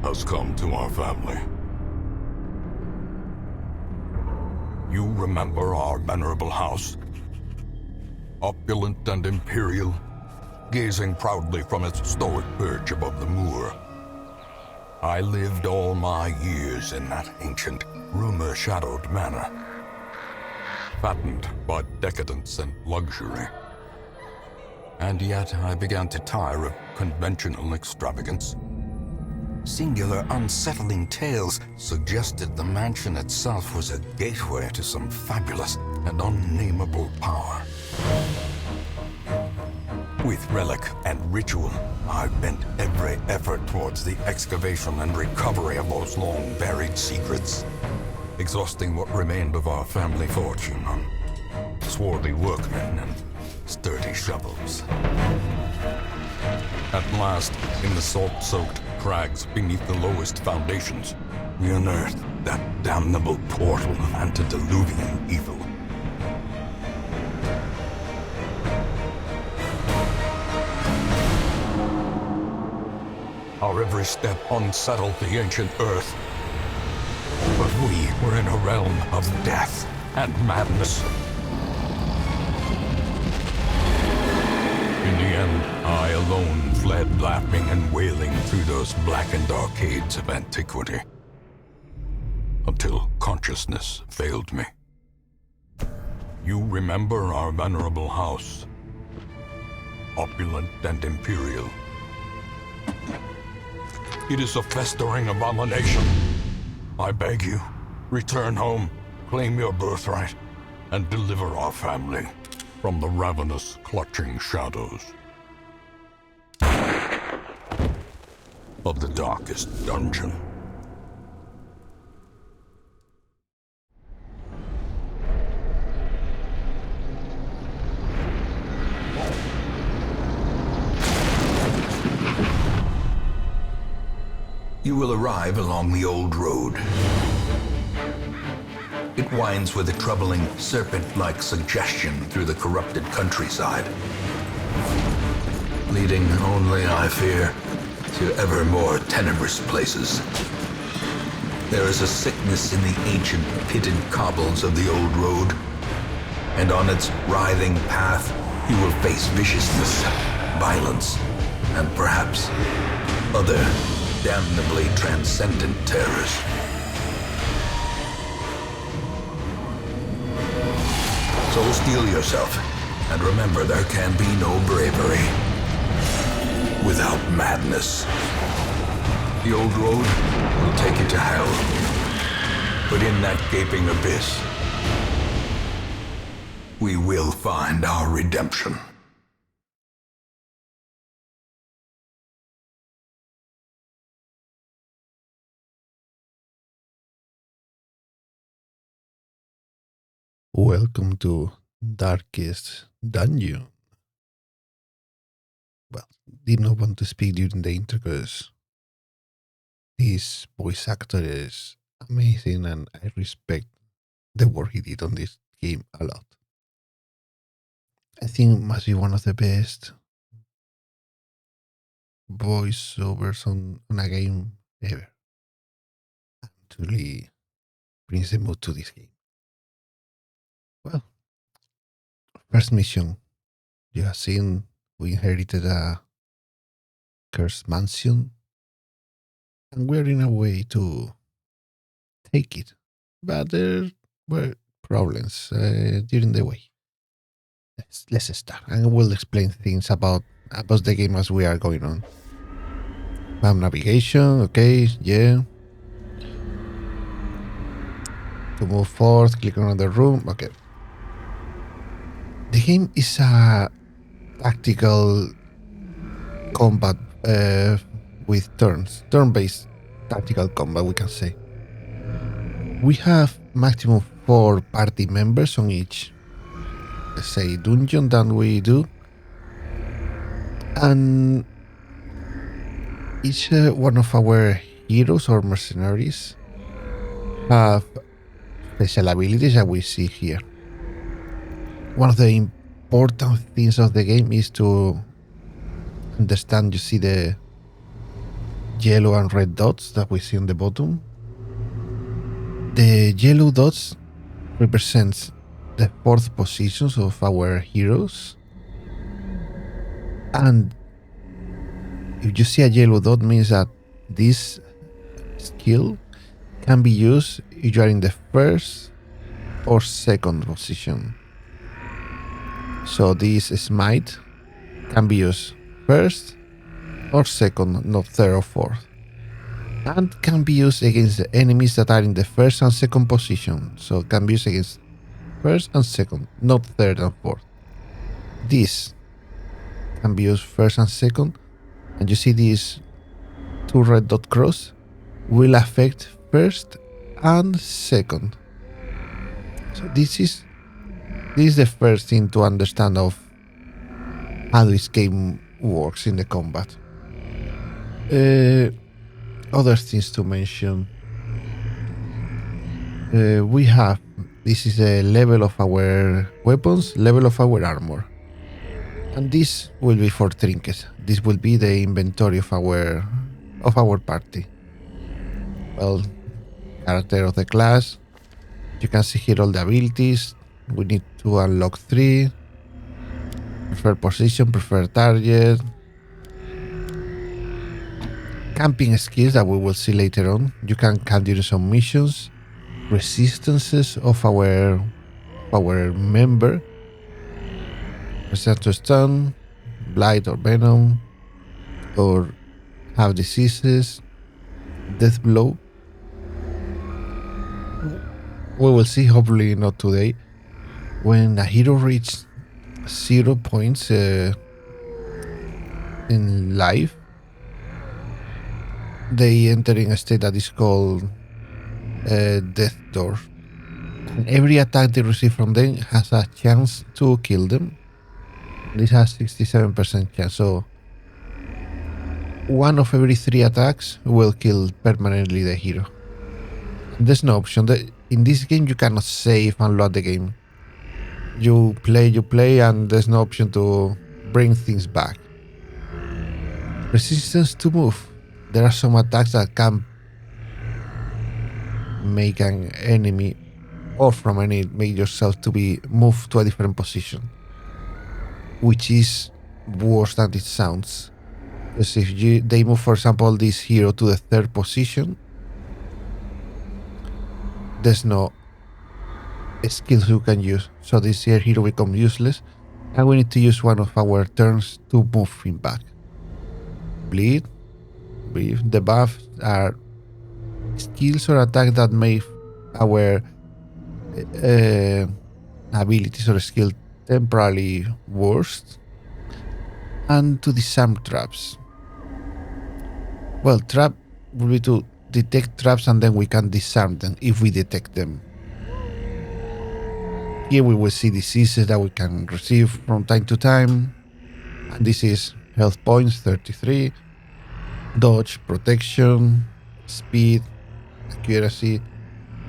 has come to our family. You remember our venerable house? Opulent and imperial, gazing proudly from its stoic perch above the moor. I lived all my years in that ancient, rumor-shadowed manor, fattened by decadence and luxury. And yet I began to tire of conventional extravagance. Singular, unsettling tales suggested the mansion itself was a gateway to some fabulous and unnameable power. With relic and ritual, I bent every effort towards the excavation and recovery of those long-buried secrets, exhausting what remained of our family fortune on swarthy workmen and sturdy shovels. At last, in the salt-soaked crags beneath the lowest foundations, we unearthed that damnable portal of antediluvian evil. Our every step unsettled the ancient earth, but we were in a realm of death and madness. In the end, I alone fled laughing and wailing through those blackened arcades of antiquity, until consciousness failed me. You remember our venerable house, opulent and imperial. It is a festering abomination. I beg you, return home, claim your birthright, and deliver our family from the ravenous, clutching shadows of the darkest dungeon. You will arrive along the old road. It winds with a troubling, serpent-like suggestion through the corrupted countryside, leading only, I fear, to ever more tenebrous places. There is a sickness in the ancient, pitted cobbles of the old road, and on its writhing path, you will face viciousness, violence, and perhaps other damnably transcendent terrors. So steel yourself, and remember there can be no bravery without madness. The old road will take you to hell, but in that gaping abyss, we will find our redemption. Welcome to Darkest Dungeon. Well, did not want to speak during the intro because this voice actor is amazing and I respect the work he did on this game a lot. I think it must be one of the best voiceovers on a game ever. And truly brings the mood to this game. Well, first mission. You have seen we inherited a cursed mansion and we're in a way to take it. But there were problems during the way. Let's start and we'll explain things about the game as we are going on. Map navigation, okay, yeah. To move forth, click on another room, okay. The game is a tactical combat with turn-based tactical combat, we can say. We have maximum 4 party members on each, let's say, dungeon that we do. And each one of our heroes or mercenaries have special abilities that we see here. One of the important things of the game is to understand, you see the yellow and red dots that we see on the bottom. The yellow dots represents the 4th positions of our heroes. And if you see a yellow dot, means that this skill can be used if you are in the 1st or 2nd position. So this smite can be used 1st or 2nd, not 3rd or 4th. And can be used against the enemies that are in the 1st and 2nd position. So it can be used against 1st and 2nd, not 3rd and 4th. This can be used 1st and 2nd. And you see these 2 red dot cross will affect 1st and 2nd. So this is the first thing to understand of how this game works in the combat. Other things to mention. We have, this is the level of our weapons, level of our armor. And this will be for trinkets. This will be the inventory of our party. Well, character of the class. You can see here all the abilities. We need to unlock 3. Preferred position, preferred target. Camping skills that we will see later on. You can do some missions. Resistances of our member. Resist to stun, blight or venom, or have diseases, death blow. We will see, hopefully not today. When a hero reaches 0 points in life, they enter in a state that is called death door. And every attack they receive from them has a chance to kill them. This has 67% chance, so 1 of every 3 attacks will kill permanently the hero. There's no option. In this game you cannot save and load the game. You play and there's no option to bring things back. Resistance to move. There are some attacks that can make an enemy or from any make yourself to be moved to a different position, which is worse than it sounds. Because if they move, for example, this hero to the 3rd position, there's no skills you can use. So this hero becomes useless, and we need to use one of our turns to move him back. Bleed. The buffs are skills or attacks that make our abilities or skill temporarily worse. And to disarm traps. Well, trap will be to detect traps and then we can disarm them if we detect them. Here we will see diseases that we can receive from time to time. And this is health points, 33, dodge, protection, speed, accuracy,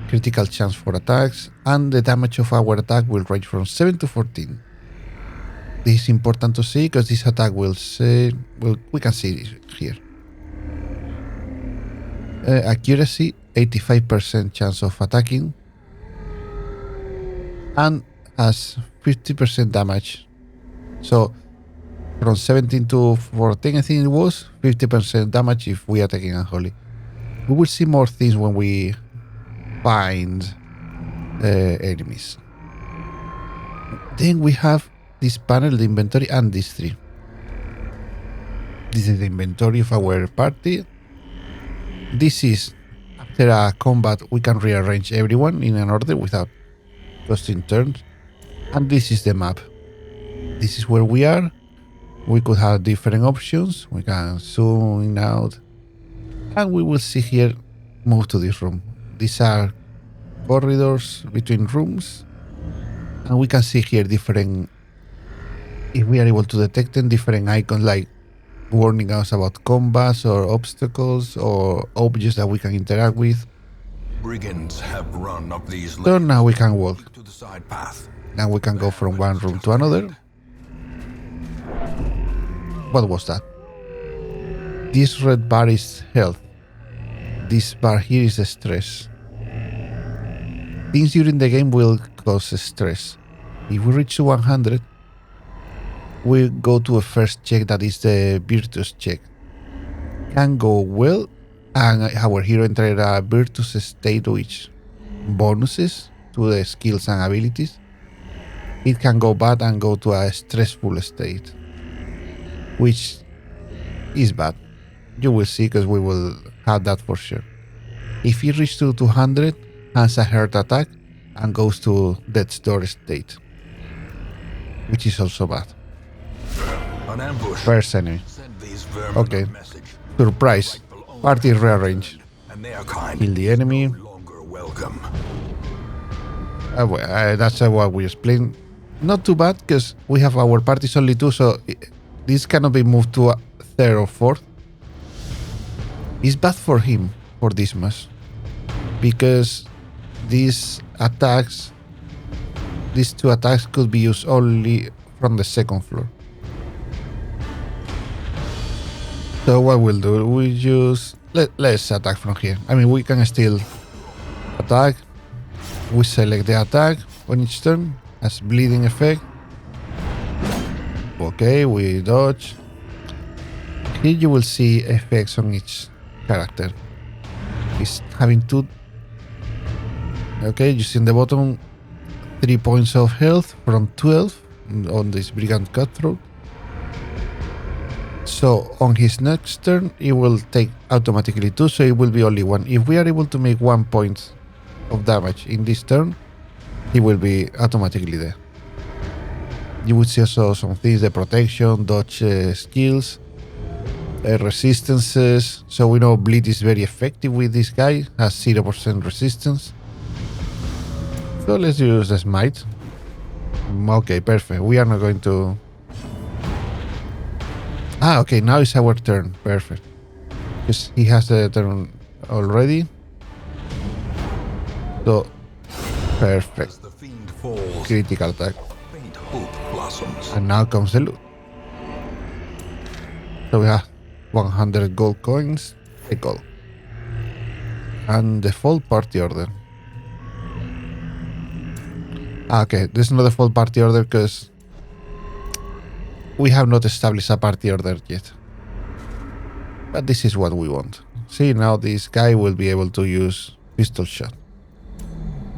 critical chance for attacks, and the damage of our attack will range from 7 to 14. This is important to see because this attack will say, we can see it here. Accuracy, 85% chance of attacking, and has 50% damage. So from 17 to 14, I think it was 50% damage if we are attacking unholy. We will see more things when we find enemies. Then we have this panel, the inventory, and these 3. This is the inventory of our party. This is, after a combat, we can rearrange everyone in an order without costing turns. And this is the map. This is where we are. We could have different options. We can zoom in out. And we will see here, move to this room. These are corridors between rooms. And we can see here different, if we are able to detect them, different icons like warning us about combats or obstacles or objects that we can interact with. Brigands have run up these So lanes now we can walk. to the side path. Now we can go from one room to another. What was that? This red bar is health. This bar here is stress. Things during the game will cause stress. If we reach 100, we go to a first check that is the virtuous check. Can go well, and our hero entered a virtuous state which bonuses to the skills and abilities. It can go bad and go to a stressful state, which is bad. You will see, because we will have that for sure. If he reaches to 200, has a heart attack and goes to death's door state, which is also bad. An ambush. First enemy. Send these vermin Okay. a message. Surprise. Party rearrange. And their kind Kill the enemy. no longer welcome. That's what we explained. Not too bad, because we have our parties only 2, so this cannot be moved to a 3rd or 4th. It's bad for him, for Dismas, because these two attacks could be used only from the 2nd floor. So what we'll do, we just let's attack from here. I mean, we can still attack. We select the attack on each turn as bleeding effect. Okay, we dodge. Here you will see effects on each character. He's having 2. Okay, you see in the bottom 3 points of health from 12 on this Brigand Cutthroat. So on his next turn, he will take automatically 2, so it will be only 1. If we are able to make 1 point of damage in this turn, he will be automatically there. You would see also some things, the protection, dodge skills, resistances. So we know bleed is very effective with this guy, has 0% resistance. So let's use the smite. Okay, perfect. We are not going to... okay, now it's our turn. Perfect. Because he has the turn already. So, perfect. As the fiend falls, Critical attack. faint hope blossoms. And now comes the loot. So we have 100 gold coins, a gold. And the full party order. Okay, there's not a full party order because we have not established a party order yet. But this is what we want. See, now this guy will be able to use pistol shot.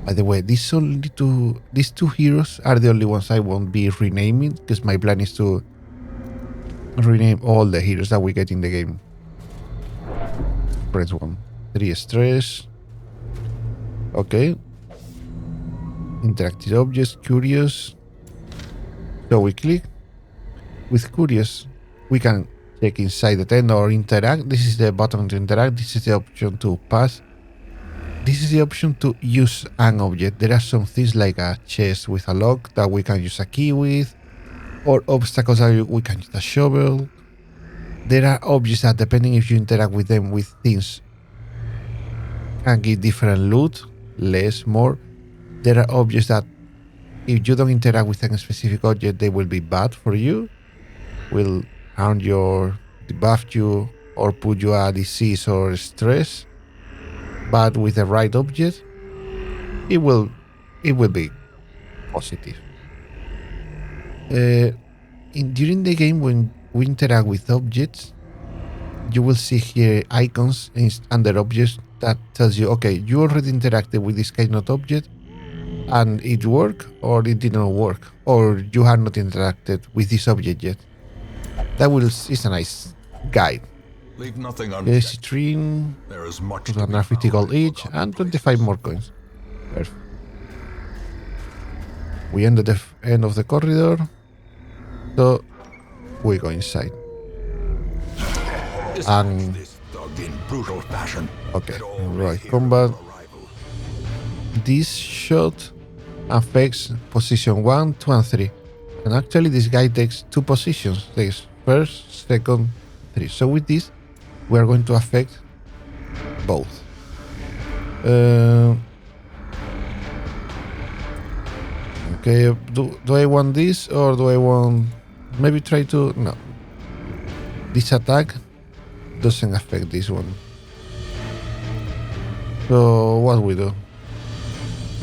By the way, these two heroes are the only ones I won't be renaming, because my plan is to rename all the heroes that we get in the game. Press 1. 3 stress. Okay. Interactive objects, curious. So we click. With curious, we can check inside the tent or interact. This is the button to interact. This is the option to pass. This is the option to use an object. There are some things like a chest with a lock that we can use a key with, or obstacles that we can use a shovel. There are objects that, depending if you interact with them with things, can give different loot, less, more. There are objects that, if you don't interact with a specific object, they will be bad for you. Will harm your, debuff you, or put you a disease or stress. But with the right object, it will be positive. During the game, when we interact with objects, you will see here icons under objects that tells you, okay, you already interacted with this kind of object and it worked, or it didn't work, or you have not interacted with this object yet. That is a nice guide. Leave nothing Okay, unchecked. stream, There is much to be 250 gold found. each, and 25 more coins. Perfect. We end at the end of the corridor, so we go inside. And This dug in brutal fashion. okay, Get all right, his combat. heroes arrival. This shot affects position 1, 2, and 3. And actually this guy takes 2 positions. Takes first, second, 3. So with this, we are going to affect both. Okay, do I want this, or do I want... Maybe try to... No. This attack doesn't affect this one. So what we do?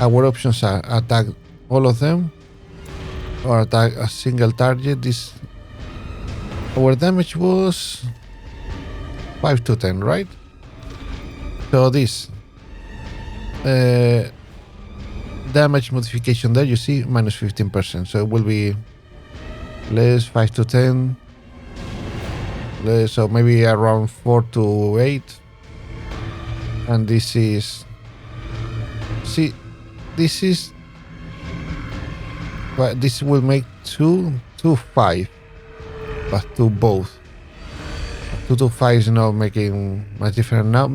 Our options are attack all of them or attack a single target. This our damage was 5 to 10, right? So this damage modification there, you see, minus 15%. So it will be less 5 to 10. Less, so maybe around 4 to 8. And this is... See, this is... Well, this will make 2 to 5. But to both. 2 to 5 is not making much difference now.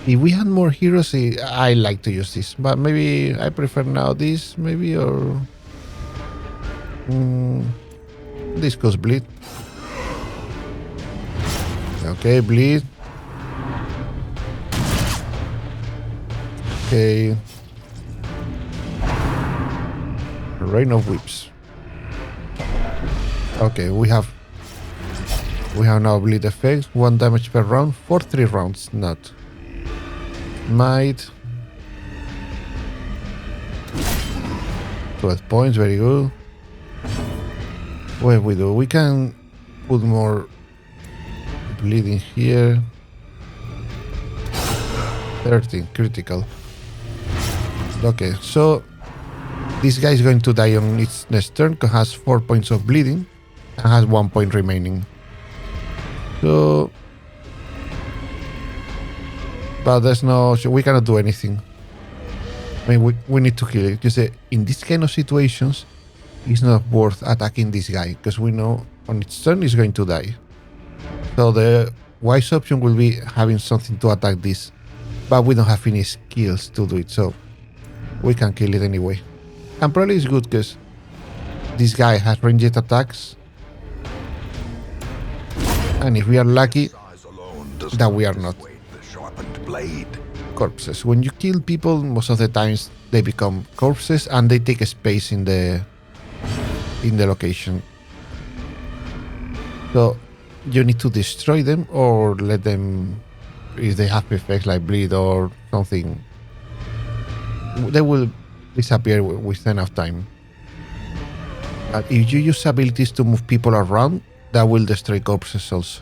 If we had more heroes, I like to use this, but maybe I prefer now this, maybe, or this goes bleed. Okay, bleed. Okay. Rain of whips. Okay, we have now bleed effect, 1 damage per round for 3 rounds, not. Might. 12 points, very good. What we do? We can put more bleeding here. 13, critical. Okay, so this guy is going to die on its next turn because it has 4 points of bleeding and has 1 point remaining. So... But there's no... So we cannot do anything. I mean, we need to kill it. You say, in this kind of situations, it's not worth attacking this guy, because we know on its turn it's going to die. So the wise option will be having something to attack this. But we don't have any skills to do it, so we can kill it anyway. And probably it's good, because this guy has ranged attacks. And if we are lucky, that we are not. Corpses. When you kill people, most of the times they become corpses and they take a space in the location. So you need to destroy them or let them, if they have effects like bleed or something, they will disappear with enough time. But if you use abilities to move people around, that will destroy corpses also.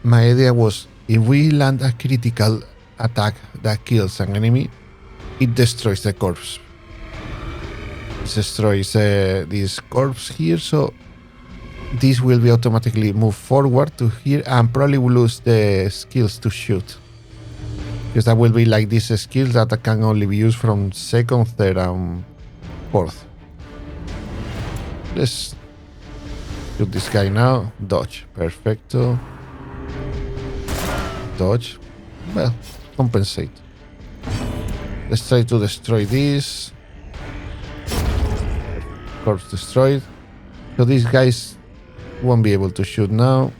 My idea was, if we land a critical attack that kills an enemy, it destroys the corpse. It destroys this corpse here, so this will be automatically moved forward to here and probably will lose the skills to shoot. Because that will be like these skills that can only be used from 2nd, 3rd and 4th. Let's shoot this guy now. Dodge. Perfecto. Dodge. Well, compensate. Let's try to destroy this. Corpse destroyed. So these guys won't be able to shoot now.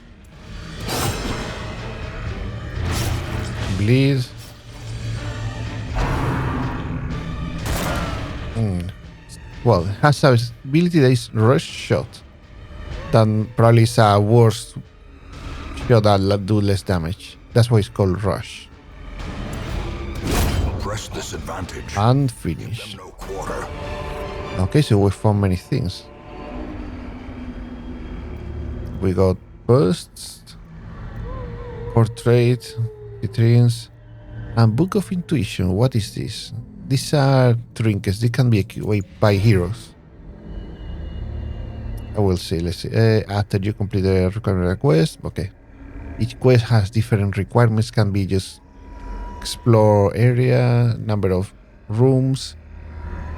Bleed. Well, it has a ability that is rush shot. Then probably is a worse shot that do less damage. That's why it's called rush. Press this advantage. And finish. No quarter. Okay, so we found many things. We got bursts, portrait, vitrines, and Book of Intuition. What is this? These are trinkets. They can be equipped by heroes. I will see. Let's see. After you complete the required quest, okay. Each quest has different requirements. Can be just explore area, number of rooms,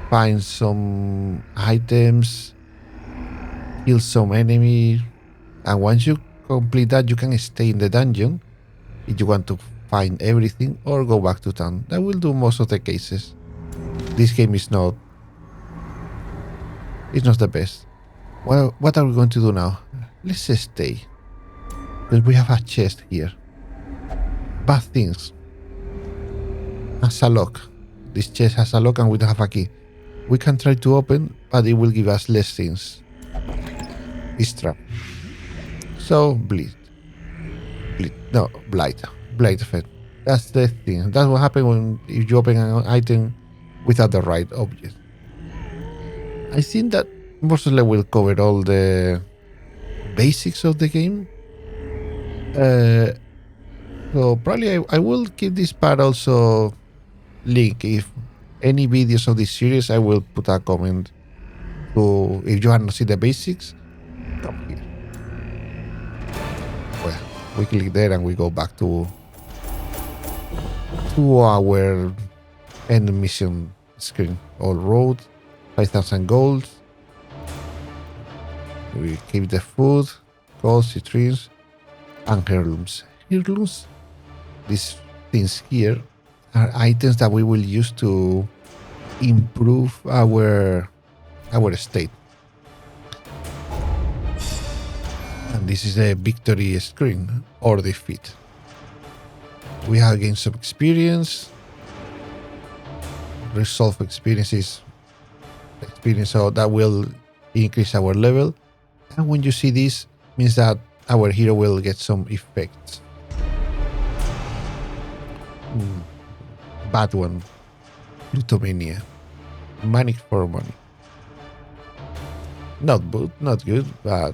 find some items, kill some enemy, and once you complete that, you can stay in the dungeon if you want to find everything or go back to town. That will do most of the cases. This game is not... It's not the best. Well, what are we going to do now? Let's stay. Because we have a chest here. Bad things. Has a lock. This chest has a lock and we don't have a key. We can try to open, but it will give us less things. It's trapped. So, bleed. No, blight. Blight effect. That's the thing. That's what happens when if you open an item without the right object. I think that most of will cover all the basics of the game. So probably I will keep this part also link. If any videos of this series, I will put a comment. So if you want to see the basics, come here. Well, we click there and we go back to our end mission screen. All road, 5,000 gold. We keep the food, gold, citrines, and heirlooms. Heirlooms, these things here, are items that we will use to improve our state. And this is a victory screen or defeat. We have gained some experience. Resolve experience, so that will increase our level. And when you see this, means that our hero will get some effects. Bad one. Plutomania. Manic for money. Not good, but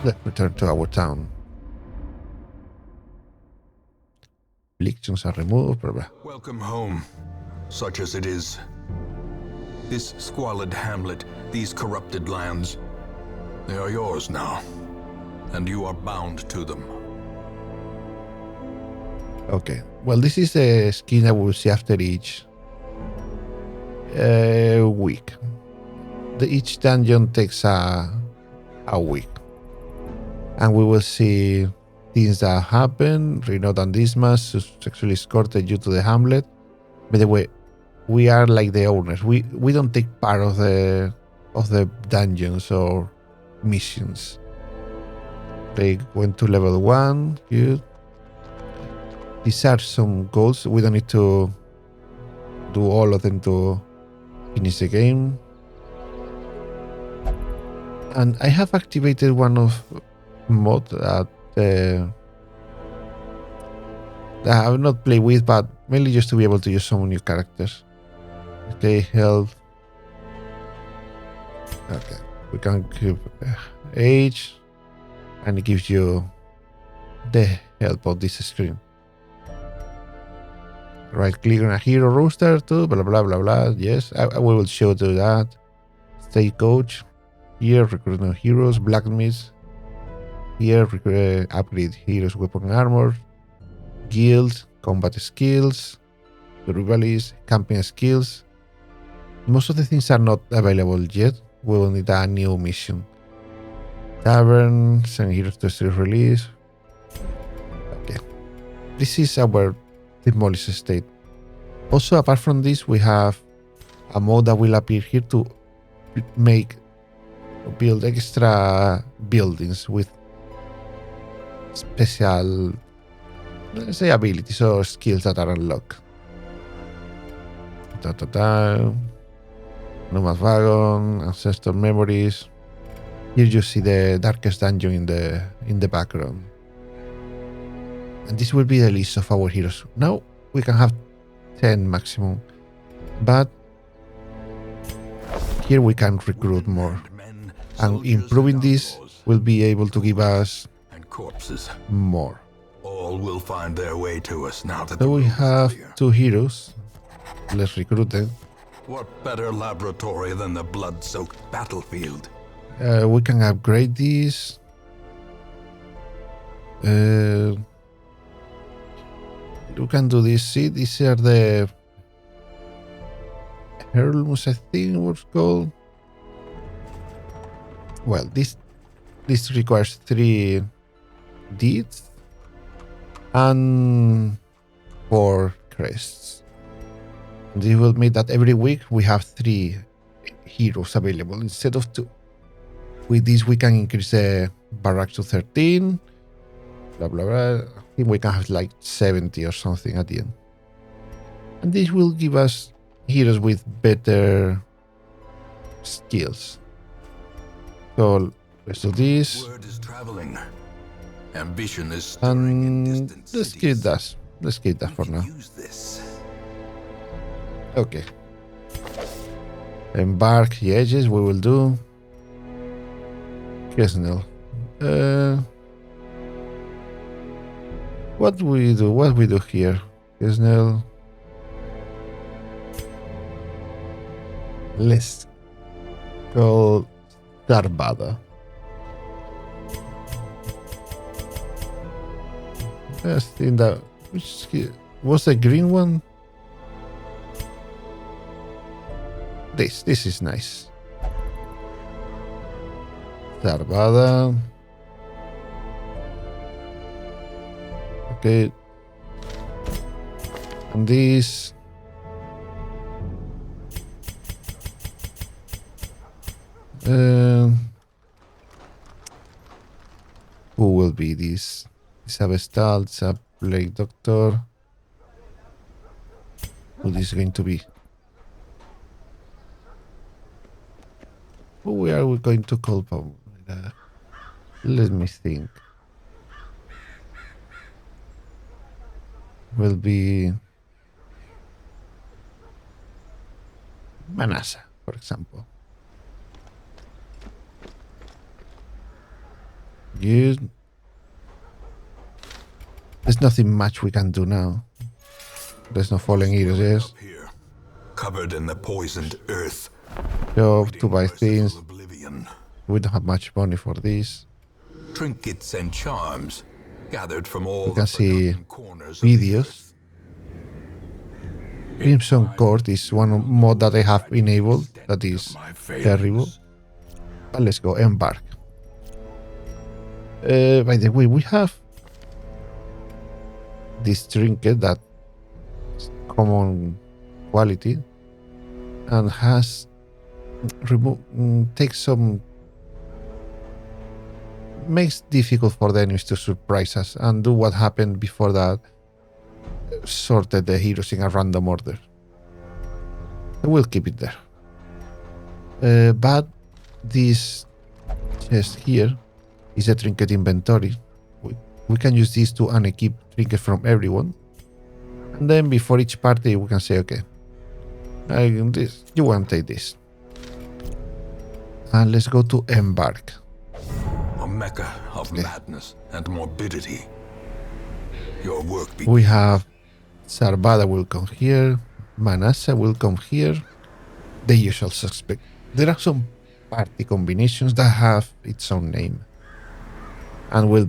let's return to our town. Afflictions are removed, blah, blah. Welcome home, such as it is. This squalid hamlet, these corrupted lands, they are yours now, and you are bound to them. Okay, well, this is a skin that we'll see after each week. Each dungeon takes a week, and we will see things that happen. Reynaud and Dismas sexually escorted you to the hamlet. By the way, we are like the owners. We don't take part of the dungeons or missions. They went to level 1. Good. These are some goals. We don't need to do all of them to finish the game. And I have activated one of mod that I have not played with, but mainly just to be able to use some new characters. Okay, health. Okay, we can keep age, and it gives you the help of this screen. Right click on a hero roster too, blah blah blah blah. Yes, I will show you that. Stay coach. Here, recruit new heroes, blacksmiths. Here, upgrade heroes' weapon and armor. Guild, combat skills, rivalities, camping skills. Most of the things are not available yet. We will need a new mission. Tavern, send heroes to street release. Okay. This is our demolished state. Also, apart from this, we have a mode that will appear here to build extra buildings with special, let's say, abilities or skills that are unlocked. Nomad Wagon, Ancestor Memories. Here you see the darkest dungeon in the background. And this will be the list of our heroes. Now we can have 10 maximum, but here we can recruit more. And improving this will be able to give us corpses. More. All will find their way to us now that. So we have 2 heroes. Let's recruit them. What better laboratory than the blood-soaked battlefield? We can upgrade these. We can do this. See, these are the heirlooms, I think what's called. Well, this requires 3 deeds and 4 crests. This will mean that every week we have 3 heroes available instead of 2. With this we can increase the barracks to 13. Blah blah blah. I think we can have like 70 or something at the end. And this will give us heroes with better skills. So let's do this. Word is traveling. Ambition is stirring in And distant let's keep cities. that. Let's keep that for now. Use this. Okay. Embark the edges, we will do. Kesnel. What we do? What we do here? Kesnel. Let's go Sarvada. Let's think that which was the green one? This is nice. Sarvada. Okay. And this. Who will be this? It's a Vestal, it's a Plague Doctor. Who this is going to be? Who are we going to call upon? Let me think. Will be Manasa, for example. Good. There's nothing much we can do now. There's no falling heroes, yes. Up here, covered in the poisoned earth. Job to buy Merciful things. oblivion. We don't have much money for this. Trinkets and charms gathered from all You can the see forgotten corners of the videos. earth. Crimson Court is one mod that I have enabled that is My failings. terrible. But let's go, embark. By the way, we have this trinket that is common quality and has takes some makes difficult for the enemies to surprise us and do what happened before that, sorted the heroes in a random order. We'll keep it there. But this chest here is a trinket inventory. We can use this to unequip trinkets from everyone. And then before each party we can say, okay, you want to take this. And let's go to embark. A mecca of madness and morbidity. Your work We have Sarvada will come here, Manasa will come here, the usual suspect. There are some party combinations that have its own name and will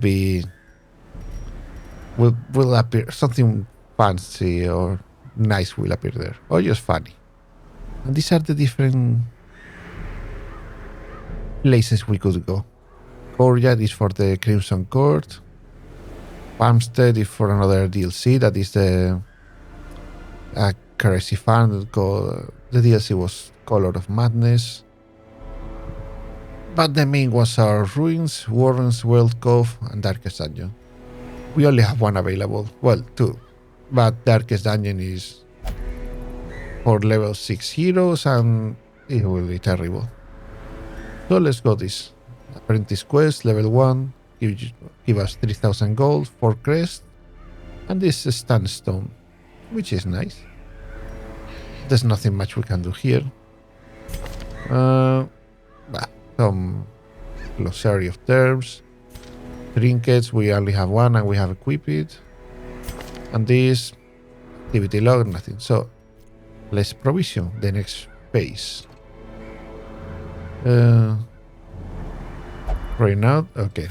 appear, something fancy or nice will appear there, or just funny. And these are the different places we could go. Courtyard is for the Crimson Court. Farmstead is for another DLC, that is the Crazy Farm. The DLC was Color of Madness. But the main ones are Ruins, Warrens, World Cove, and Darkest Dungeon. We only have one available. Well, two. But Darkest Dungeon is for level 6 heroes and it will be terrible. So let's go this. Apprentice Quest, level 1. Give us 3000 gold, 4 crest. And this is Standstone, which is nice. There's nothing much we can do here. Some glossary of terms. Trinkets, we only have one and we have equipped it. And this activity log, nothing. So let's provision the next phase. Reynaud, okay.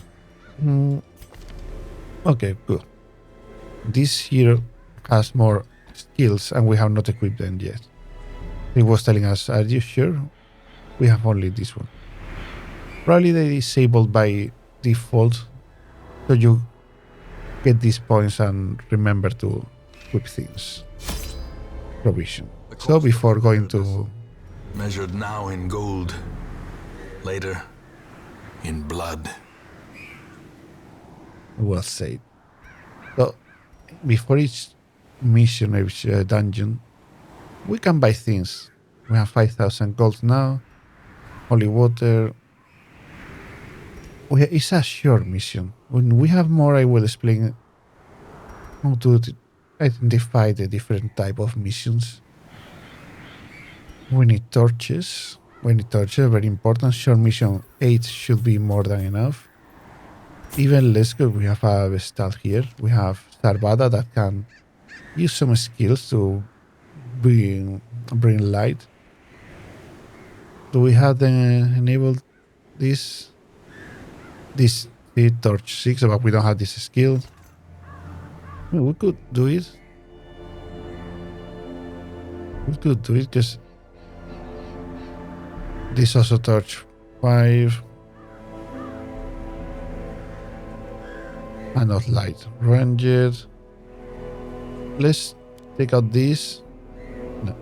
Okay, good. This hero has more skills and we have not equipped them yet. He was telling us, are you sure? We have only this one. Probably they disabled by default, so you get these points and remember to equip things. Provision. So before going to... measured now in gold, later in blood. Well said. So before each mission, each dungeon, we can buy things. We have 5000 gold now. Holy water. It's a short mission. When we have more, I will explain how to identify the different type of missions. We need torches. Very important. Short mission 8 should be more than enough. Even less good, we have a stat here. We have Sarvada that can use some skills to bring light. Do we have then enabled this torch 6, but we don't have this skill? We could do it. Just this also torch 5. And not light. Ranged. Let's take out this. No.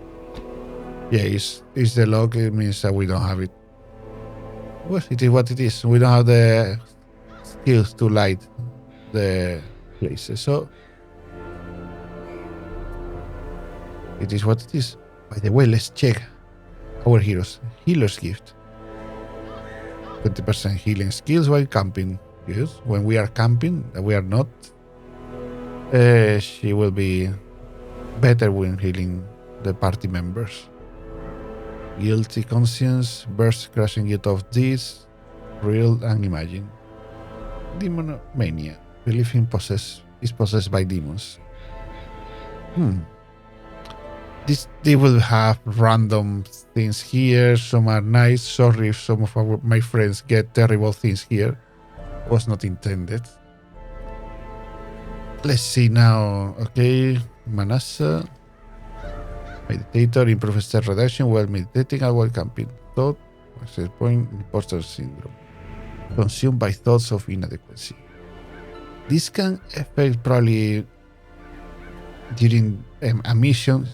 Yeah, it's the lock. It means that we don't have it. Well, it is what it is. We don't have the skills to light the places. So it is what it is. By the way, let's check our heroes. Healer's gift. 20% healing skills while camping. Yes, when we are camping, we are not. She will be better when healing the party members. Guilty conscience, burst crashing out of this, real and imagine. Demonomania, belief in is possessed by demons. They will have random things here. Some are nice. Sorry if some of my friends get terrible things here. Was not intended. Let's see now. Okay, Manasa. Meditator improves state reduction while meditating and while camping. Thought, access point, imposter syndrome. Consumed by thoughts of inadequacy. This can affect probably during a mission.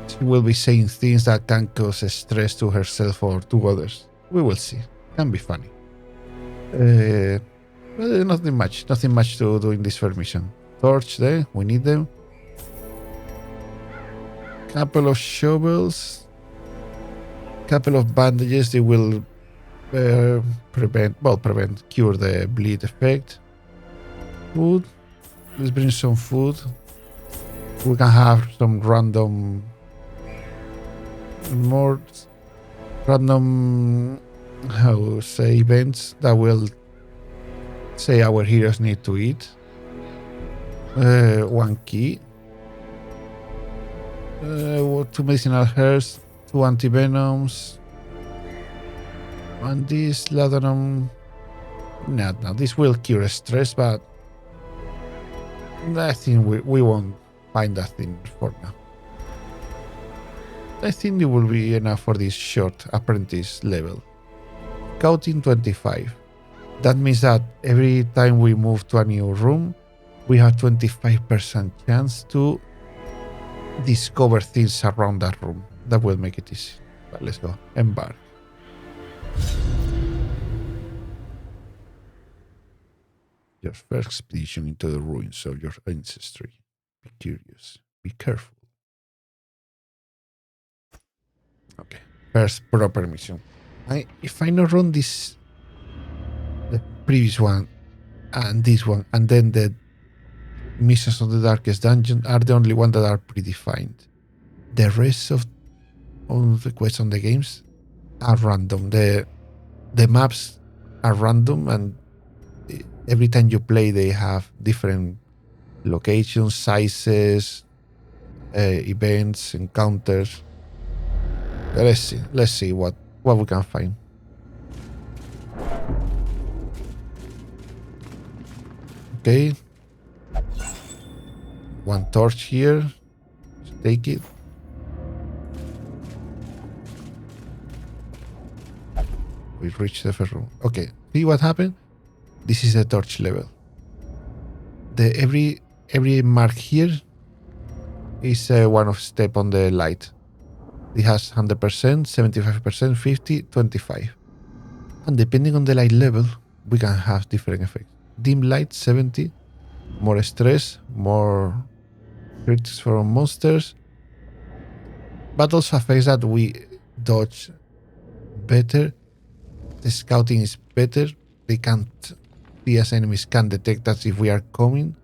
She will be saying things that can cause stress to herself or to others. We will see. Can be funny. Nothing much to do in this first mission. Torch there, we need them. Couple of shovels, couple of bandages. They will cure the bleed effect. Food, let's bring some food. We can have some random events that will say our heroes need to eat. 1 key. 2 medicinal herbs, 2 antivenoms. And this laudanum. No, this will cure stress, but I think we won't find that thing for now. I think it will be enough for this short apprentice level. Scouting 25. That means that every time we move to a new room, we have 25% chance to discover things around that room. That will make it easy. But let's go. Embark. Your first expedition into the ruins of your ancestry. Be curious. Be careful. Okay. First proper mission. If I not run this, the previous one, and this one, and then the missions of the Darkest Dungeon are the only one that are predefined. The rest of all the quests on the games are random. The maps are random, and every time you play, they have different locations, sizes, events, encounters. Let's see what we can find. Okay. 1 torch here. Let's take it. We reached the first room. Okay. See what happened? This is the torch level. Every mark here is one of step on the light. It has 100%, 75%, 50, 25. And depending on the light level, we can have different effects. Dim light, 70. More stress, more critics from monsters. But also affects that we dodge better. The scouting is better. they can't see us, enemies can't detect us if we are coming.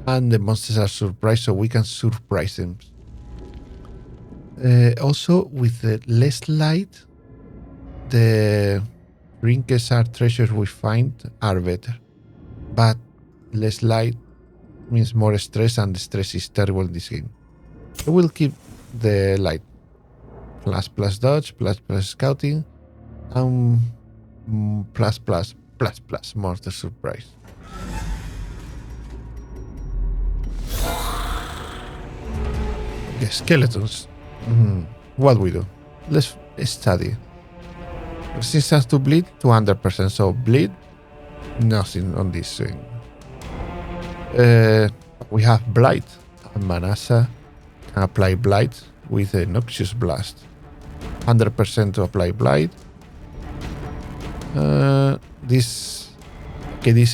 And the monsters are surprised, so we can surprise them. Also, with the less light, the trinkets or treasures we find are better. But less light means more stress, and the stress is terrible in this game. So we'll keep the light. Plus dodge, plus scouting, and plus monster surprise. Okay, skeletons. What we do? Let's study. Resistance to bleed, 200%. So bleed, nothing on this thing. We have blight, and Manasa can apply blight with a noxious blast. 100% to apply blight. This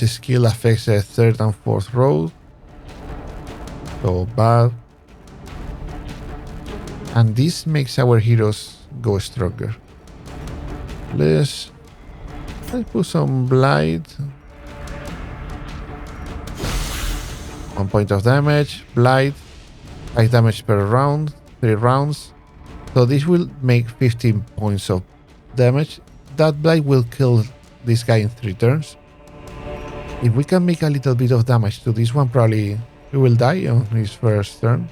skill affects the third and fourth row. So bad. And this makes our heroes go stronger. Let's put some blight. 1 point of damage. Blight. 5 damage per round. 3 rounds. So this will make 15 points of damage. That blight will kill this guy in 3 turns. If we can make a little bit of damage to this one, probably he will die on his first turn.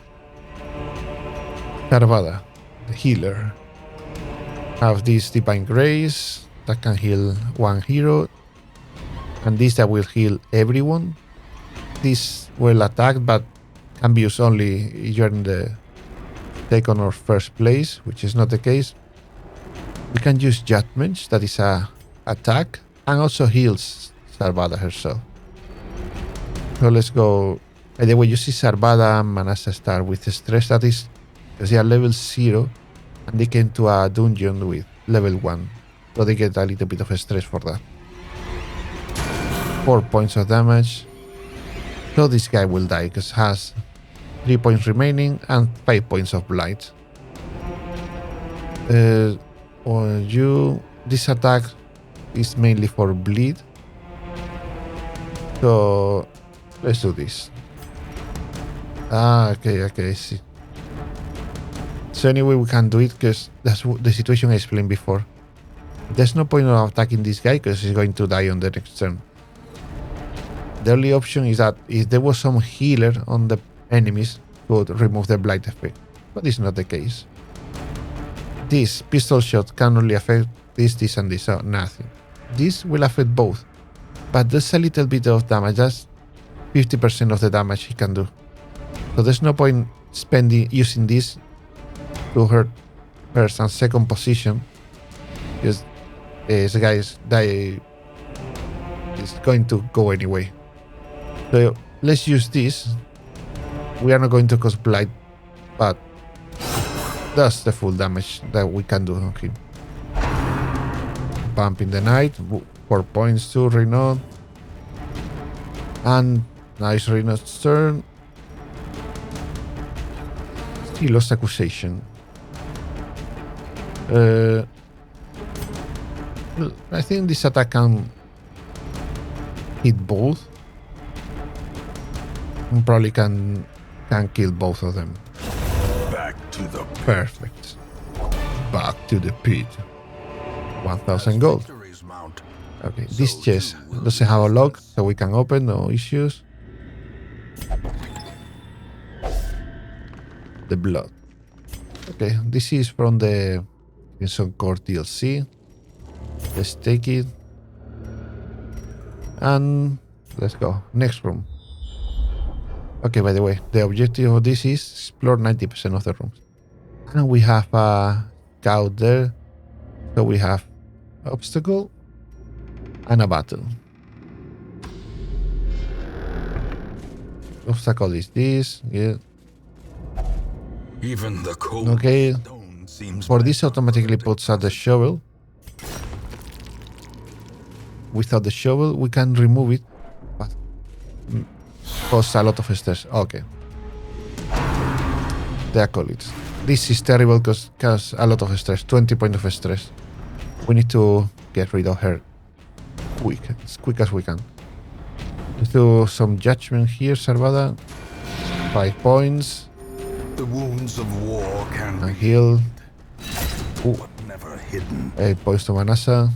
Sarvada, the healer. Have this Divine Grace that can heal 1 hero. And this that will heal everyone. This will attack, but can be used only if you're in the second or first place, which is not the case. We can use Judgments, that is a attack, and also heals Sarvada herself. So let's go. By the way, you see Sarvada and Manasa start with stress, that is because they are level 0 and they came to a dungeon with level 1. So they get a little bit of stress for that. 4 points of damage. So this guy will die because has 3 points remaining and 5 points of blight. On you, this attack is mainly for bleed. So let's do this. Okay, I see. So anyway, we can do it because that's the situation I explained before. There's no point of attacking this guy because he's going to die on the next turn. The only option is that if there was some healer on the enemies, would remove the blight effect. But it's not the case. This pistol shot can only affect this, and this, or nothing. This will affect both. But there's a little bit of damage. That's 50% of the damage he can do. So there's no point using this to hurt first and second position, because the guys die is going to go anyway. So let's use this. We are not going to cause blight, but that's the full damage that we can do on him. Bump in the night, 4 points to Reynaud. And nice Reynaud's turn. He lost accusation. I think this attack can hit both. And probably can kill both of them. Back to the Perfect. Back to the pit. 1,000 gold. Okay, this chest doesn't have a lock, so we can open, no issues. The blood. Okay, this is from the Crimson Court DLC. Let's take it. And let's go. Next room. Okay, by the way, the objective of this is explore 90% of the rooms. And we have a scout there. So we have obstacle and a battle. Obstacle is this. Yeah. Even the cold Okay. stone seems For this automatically puts out the shovel. Without the shovel, we can remove it, but cause a lot of stress. Okay. The acolytes. This is terrible because causes a lot of stress. 20 points of stress. We need to get rid of her. quick, as quick as we can. Let's do some judgment here, Sarvada. 5 points. The wounds of war can And be heal. but never hidden. 8 points to Manasa.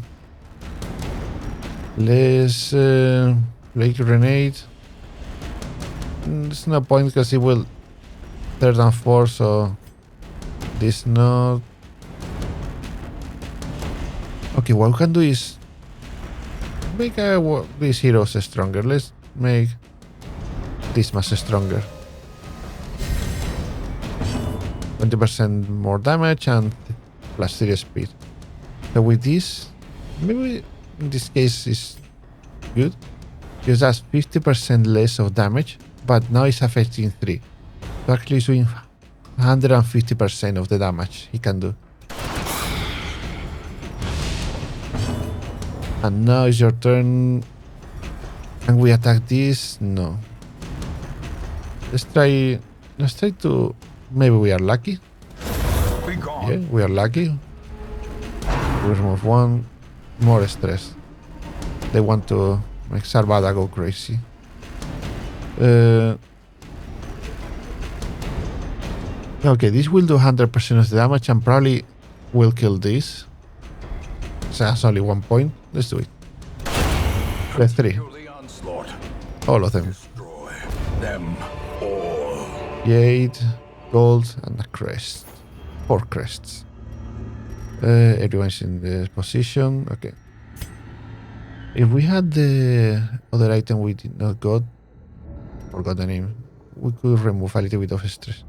Let's Lake Grenade. There's no point because it will 3rd and 4th, so this not. Okay, what we can do is make these heroes stronger. Let's make Dismas stronger. 20% more damage and plus 3 speed. So with this, maybe in this case is good. Because that's 50% less of damage, but now it's affecting 3. So actually it's doing 150% of the damage he can do. And now it's your turn. Can we attack this? No. Let's try to... Maybe we are lucky. Be gone. Yeah, we are lucky. We remove 1. More stress. They want to make Sarvada go crazy. Okay, this will do 100% of the damage and probably will kill this. So that's only 1 point. Let's do it. The 3. The onslaught. All of them. Destroy them all. 8 gold and a crest. 4 crests. Everyone's in the position. Okay. If we had the other item we did not got, forgot the name, we could remove a little bit of stress.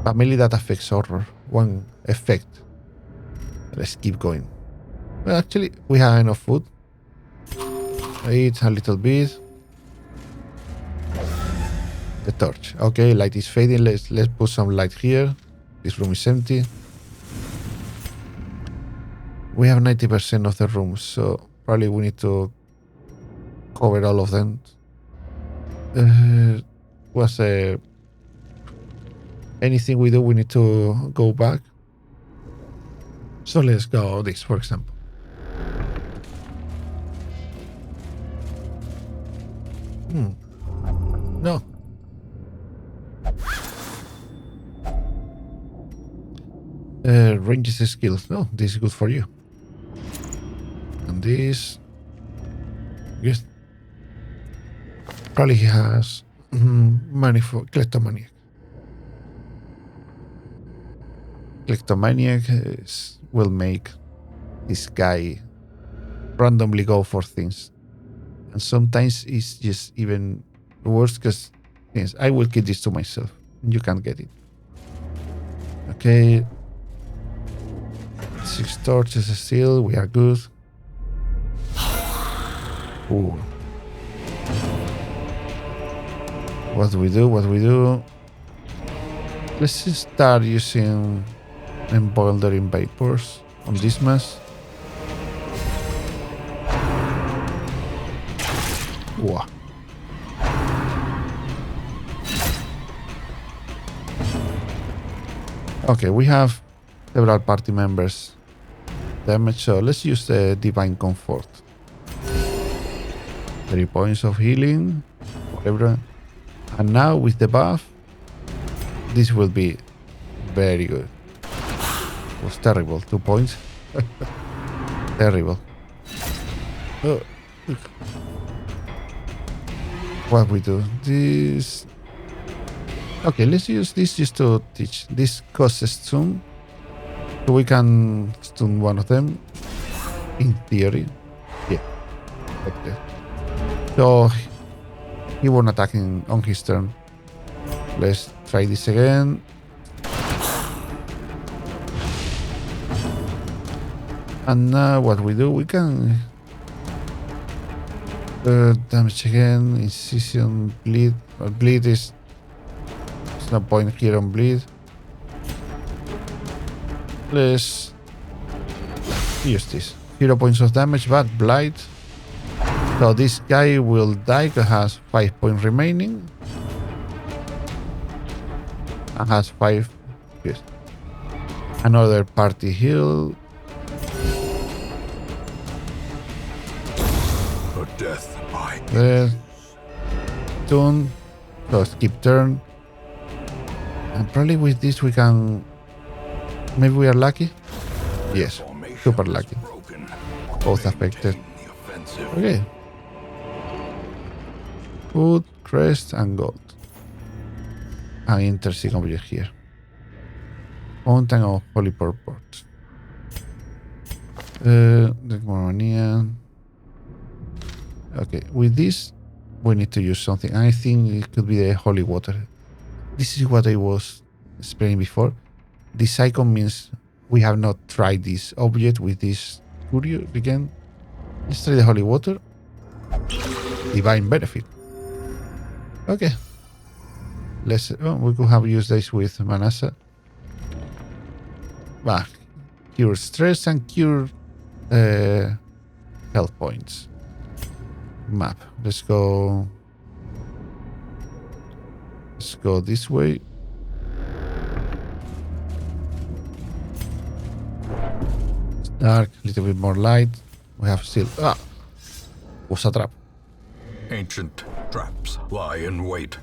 But mainly that affects horror. 1 effect. Let's keep going. Well, actually, we have enough food. Eat a little bit. The torch. Okay, light is fading. Let's put some light here. This room is empty. We have 90% of the rooms, so probably we need to cover all of them. Anything we do, we need to go back. So let's go this, for example. No. Ranges skills. No, this is good for you. And this... Yes. Probably he has money for kleptomaniac. Kleptomaniac will make this guy randomly go for things. And sometimes it's just even worse because yes, I will keep this to myself. You can't get it. Okay. 6 torches still. We are good. Ooh. What do we do? What do we do? Let's just start using emboldering vapors on Dismas. Wow. Okay, we have several party members damage, so let's use the Divine Comfort. 3 points of healing for everyone. And now with the buff, this will be very good. It was terrible. 2 points. Terrible. Oh. What we do? This... Okay, let's use this just to teach. This causes stun. So we can stun one of them. In theory. Yeah. Like that. So he won't attack on his turn. Let's try this again. And now what we do, we can damage again, incision, bleed. Bleed is... There's no point here on bleed. Let's use this. 0 points of damage, but blight. So this guy will die because has 5 points remaining. And has 5. Yes. Another party heal. there. Turn. So skip turn. And probably with this we can... Maybe we are lucky? Yes, super lucky. Both affected. Okay. Food, crest, and gold. And interesting object here. Fountain of Holy Purport. Okay, with this we need to use something. I think it could be the holy water. This is what I was explaining before. This icon means we have not tried this object with this curio again. Let's try the holy water. Divine benefit. Okay. Let's. Oh, we could have used this with Manasa. Bah, cure stress and cure health points. Map. Let's go. Let's go this way. It's dark, a little bit more light. We have still. Ah! Was a trap. Ancient traps lie in wait,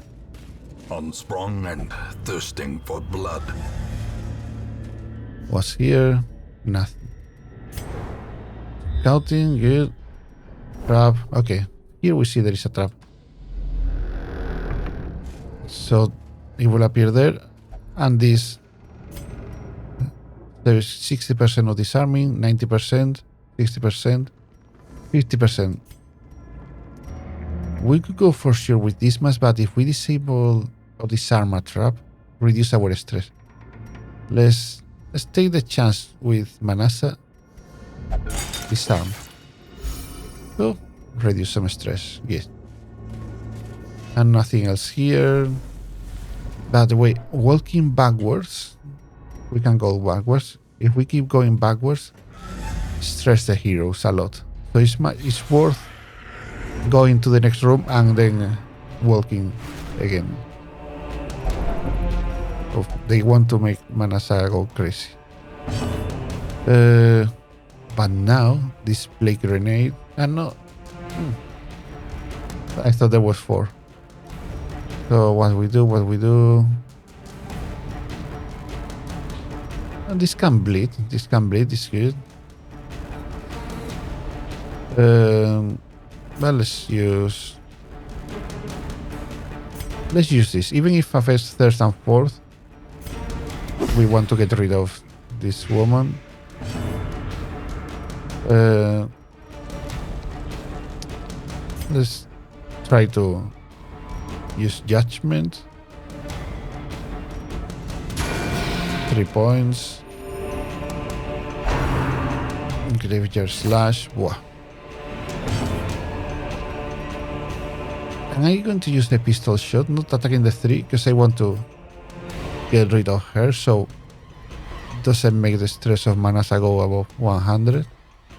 unsprung and thirsting for blood. What's here? Nothing. Scouting, good. Trap. Okay. Here we see there is a trap. So it will appear there. And this. There is 60% of disarming, 90%, 60%, 50%. We could go for sure with Dismas, but if we disable or disarm a trap, reduce our stress. Let's take the chance with Manasa. Disarm. So, reduce some stress. Yes. And nothing else here. By the way, walking backwards, we can go backwards. If we keep going backwards, stress the heroes a lot. So it's worth going to the next room and then walking again. Oh, they want to make Manasa go crazy. But now, this plague grenade... no. I thought there was 4. So what we do... And this can bleed. This is good. Well, let's use this. Even if affects third and fourth, we want to get rid of this woman. Let's try to use judgment. 3 points. Graveyard slash. Wow. And I'm going to use the pistol shot, not attacking the 3, because I want to get rid of her, so it doesn't make the stress of Manasa go above 100.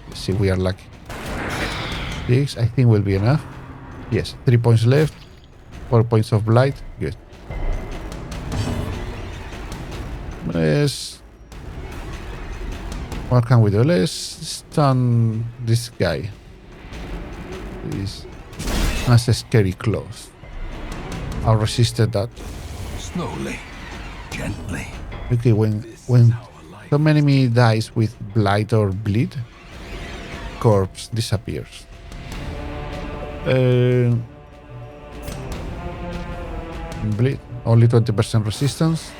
Let's see, we are lucky. 6, I think will be enough. Yes, 3 points left. 4 points of blight. Good. What can we do? Let's stun this guy. This has a scary claws. I resisted that. Slowly, gently. Okay, when some enemy dies with blight or bleed, corpse disappears. Bleed, only 20% resistance.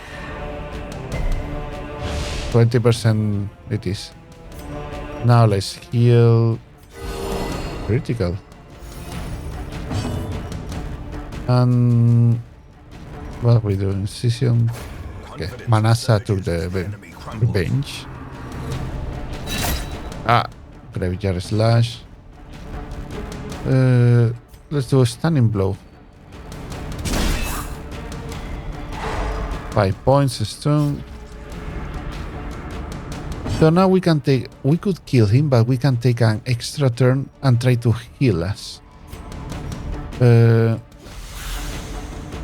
20% it is. Now let's heal. Critical. And what we do? Incision. Okay. Manasa took the revenge. Graveyard slash. Let's do a stunning blow. 5 points stun. So now we could kill him, but we can take an extra turn and try to heal us.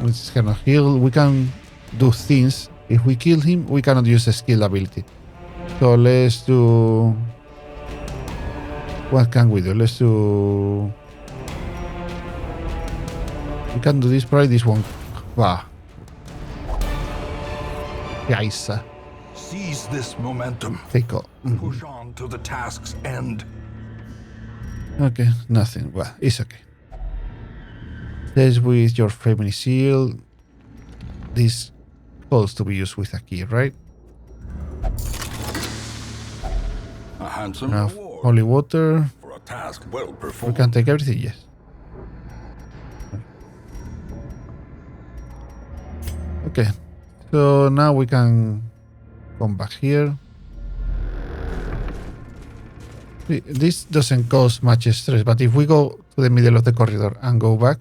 We cannot heal. We can do things. If we kill him, we cannot use a skill ability. So let's do... What can we do? Let's do... We can do this, probably this one. Wow. Guys. Seize this momentum. Take off. Push on to the task's end. Okay, nothing. Well, it's okay. This with your framing seal. This supposed to be used with a key, right? A handsome Enough reward holy water. for a task well We performed. can take everything, yes. Okay, so now we can come back here. This doesn't cause much stress, but if we go to the middle of the corridor and go back,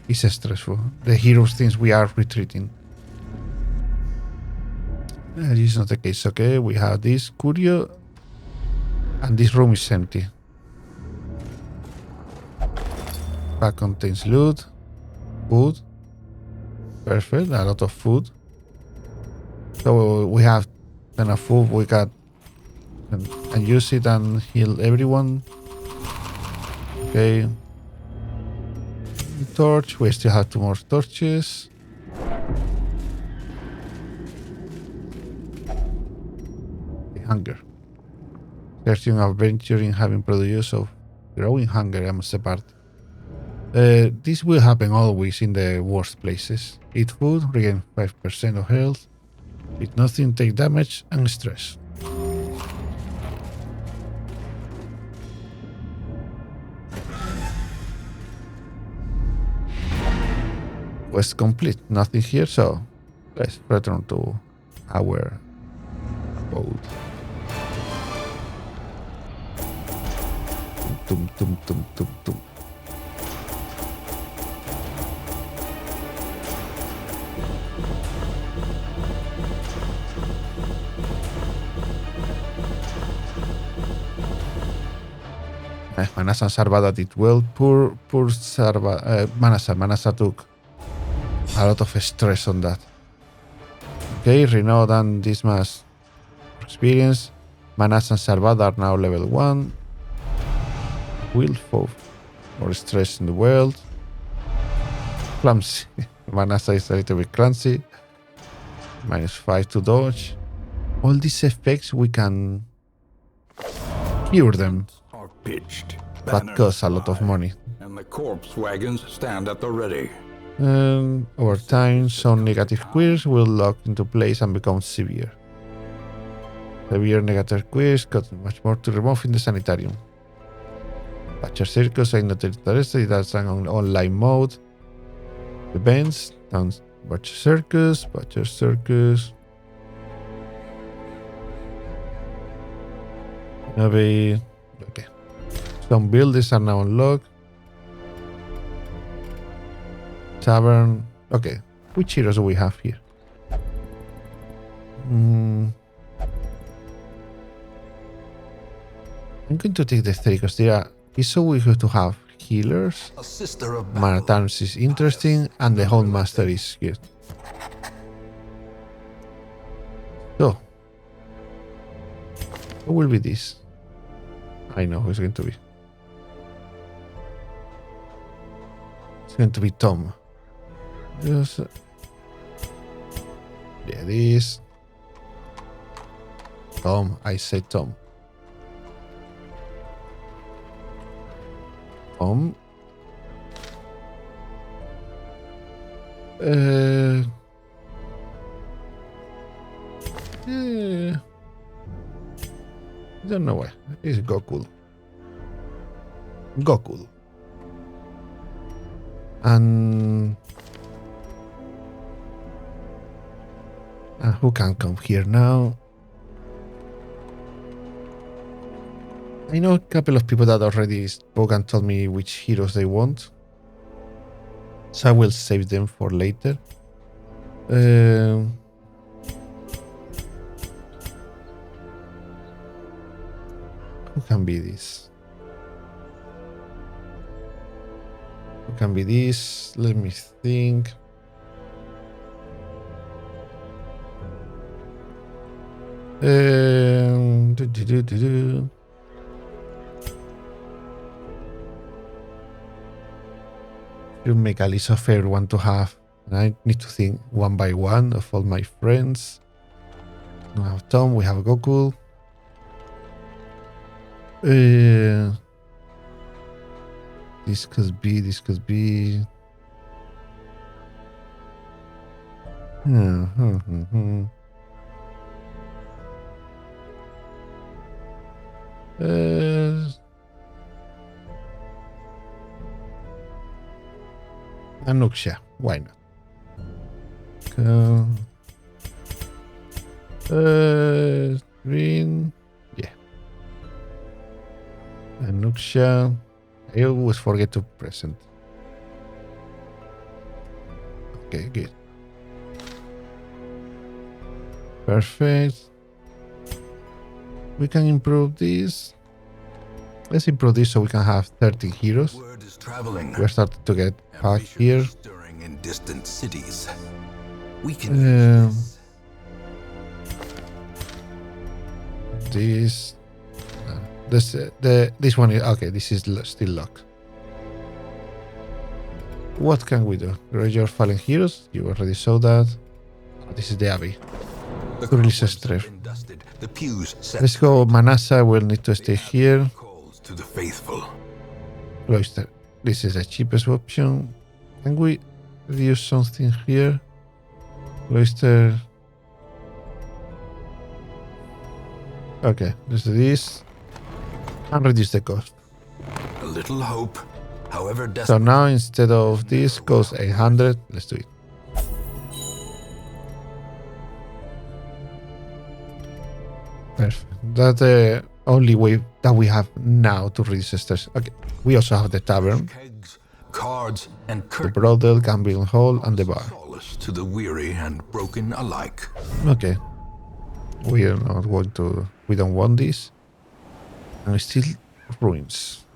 it's stressful. The heroes think we are retreating. This is not the case. Okay, we have this curio, and this room is empty. Bag contains loot, food. Perfect, a lot of food. So we have enough food. We got and use it and heal everyone. Okay. Torch. We still have 2 more torches. Hunger. Searching, adventuring, having produce of growing hunger amongst the party. This will happen always in the worst places. Eat food, regain 5% of health. Eat nothing, take damage and stress. Quest complete. Nothing here, so let's return to our abode. Tum, tum, tum, tum, tum. Manasa and Sarvada did well. Poor Sarvada. Manasa took a lot of stress on that. Okay, Reynaud and Dismas experience. Manasa and Sarvada are now level 1. Willful. More stress in the world. Clumsy. Manasa is a little bit clumsy. -5 to dodge. All these effects we can cure them, Are pitched. but cost a lot of money. And the corpse wagons stand at the ready. Over time, some negative queers will lock into place and become severe. Severe negative queers got much more to remove in the sanitarium. Butcher Circus, I not interested, that's an online mode. Events, Butcher Circus. Maybe, okay. Some buildings are now unlocked. Tavern. Okay. Which heroes do we have here? I'm going to take the 3 because it's so good to have healers. A sister of Marathons is interesting and the whole master is good. So, who will be this? I know who it's going to be. It's going to be Tom. Yes. There it is. Tom, I said Tom. Tom. I don't know why. It's Gokul. And who can come here now? I know a couple of people that already spoke and told me which heroes they want. So I will save them for later. Who can be this? Who can be this? Let me think. should make a list of everyone to have. And I need to think one by one of all my friends. We have Tom, we have Gokul. This could be. Anuksha, why not? Green, yeah. Anuksha, I always forget to present. Okay, good. Perfect. We can improve this. Let's improve this so we can have 30 heroes. Word is traveling. We're starting to get back here. Stirring in distant cities. We can use this. This one is okay. This is still locked. What can we do? Raise your fallen heroes. You already saw that. This is the Abbey. To release stress. The pews set. Let's go. Manasa will need to stay here. Calls to the faithful. Cloister. This is the cheapest option. Can we reduce something here? Cloister. Okay, let's do this. And reduce the cost. A little hope, however So desperate. now instead of this cost 800, let's do it. Perfect. That's the only way that we have now to reduce stress. Okay, we also have the tavern, Kegs, cards, and the curtains. brothel, gambling hall, and the bar. Solace to the weary and broken alike. Okay. We are not going to. We don't want this. And still ruins.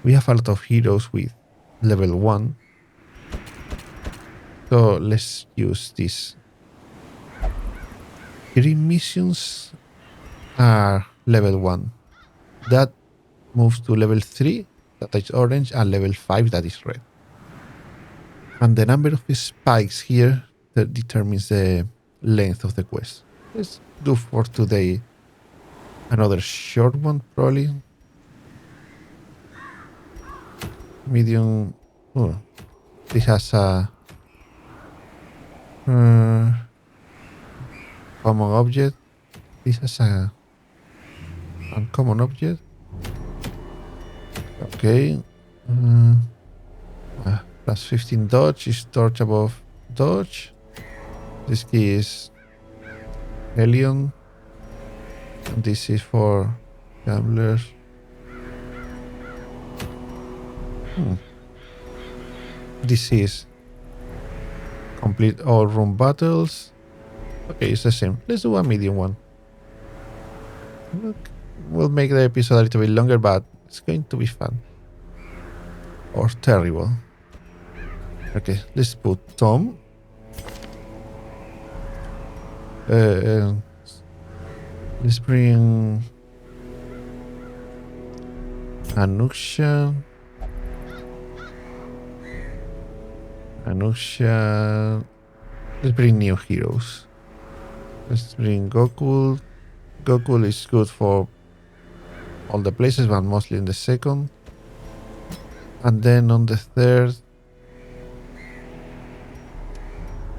We have a lot of heroes with level 1. So let's use this. Green missions are level 1. That moves to level 3, that is orange, and level 5, that is red. And the number of spikes here that determines the length of the quest. Let's do for today another short one, probably. Medium. Oh, this has a common object. This has a uncommon object. Okay. Plus 15 dodge is torch above dodge. This key is Helion. And this is for gamblers. This is complete all room battles. Okay, it's the same. Let's do a medium one. Look, we'll make the episode a little bit longer, but it's going to be fun. Or terrible. Okay, let's put Tom. Let's bring Anuksha. Let's bring new heroes. Let's bring Gokul. Gokul is good for all the places, but mostly in the second. And then on the third,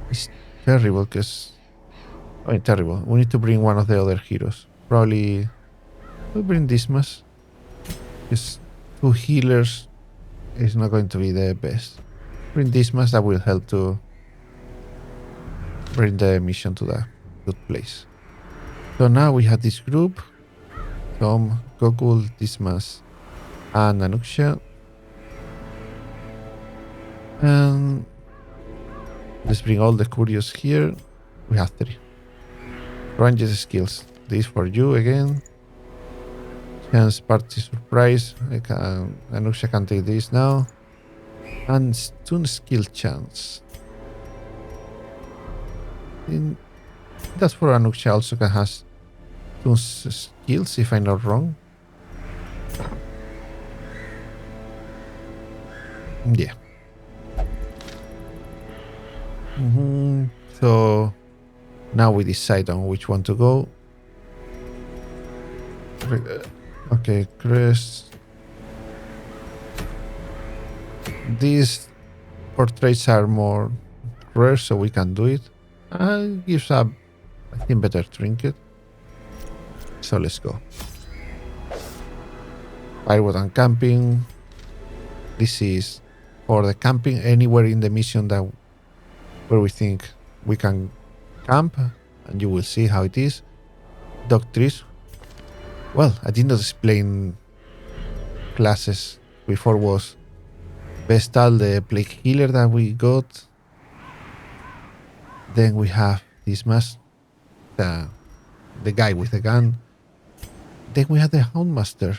it's terrible because... terrible. We need to bring one of the other heroes. Probably we'll bring Dismas. Because 2 healers is not going to be the best. Bring Dismas, that will help to bring the mission to the good place. So now we have this group. Tom, Gokul, Dismas, and Anuksha. And let's bring all the curious here. We have 3. Ranges skills. This for you again. Chance party surprise. Anuksha can take this now. And stun skill chance. That's for Anuksha also can has stun skills if I'm not wrong. Yeah. So now we decide on which one to go. Okay, crest. These portraits are more rare, so we can do it. Gives a, I think, better trinket. So let's go. Firewood and camping. This is for the camping anywhere in the mission that where we think we can camp, and you will see how it is. Dog trees. Well, I did not explain classes before. Was Vestal, the plague healer that we got. Then we have Dismas, the guy with the gun. Then we have the Houndmaster.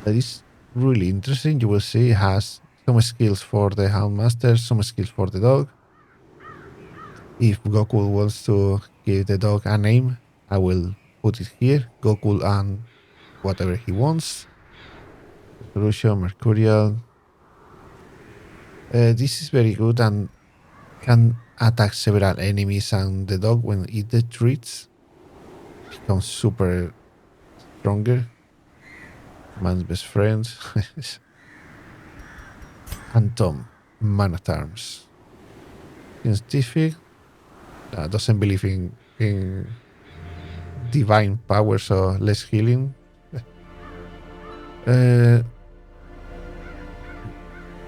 That is really interesting. You will see it has some skills for the Houndmaster, some skills for the dog. If Gokul wants to give the dog a name, I will put it here. Gokul and whatever he wants. Resolution, Mercurial. This is very good and can attack several enemies, and the dog, when it the treats, becomes super stronger. Man's best friends. And Tom, man at arms. Scientific. Doesn't believe in divine power, so less healing.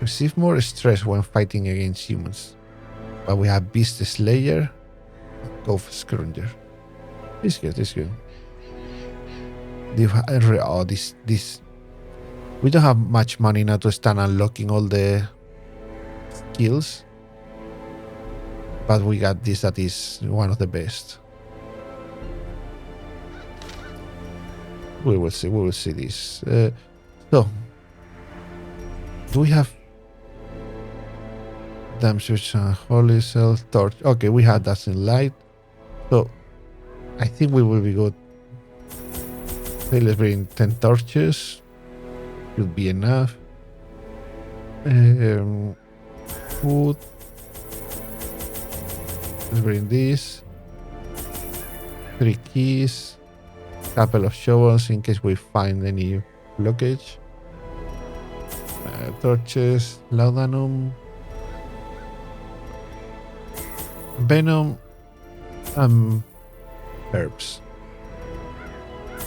Receive more stress when fighting against humans. But we have Beast Slayer, Ghost Scrounger. This good, this good. Oh, this. We don't have much money now to start unlocking all the skills. But we got this that is one of the best. We will see this. So, do we have Damn Switch, Holy Cell, Torch? Okay, we had that in light. So, I think we will be good. Okay, let's bring 10 torches. Should be enough. Food. Let's bring this. 3 keys. Couple of shovels in case we find any blockage. Torches. Laudanum. Venom. Herbs.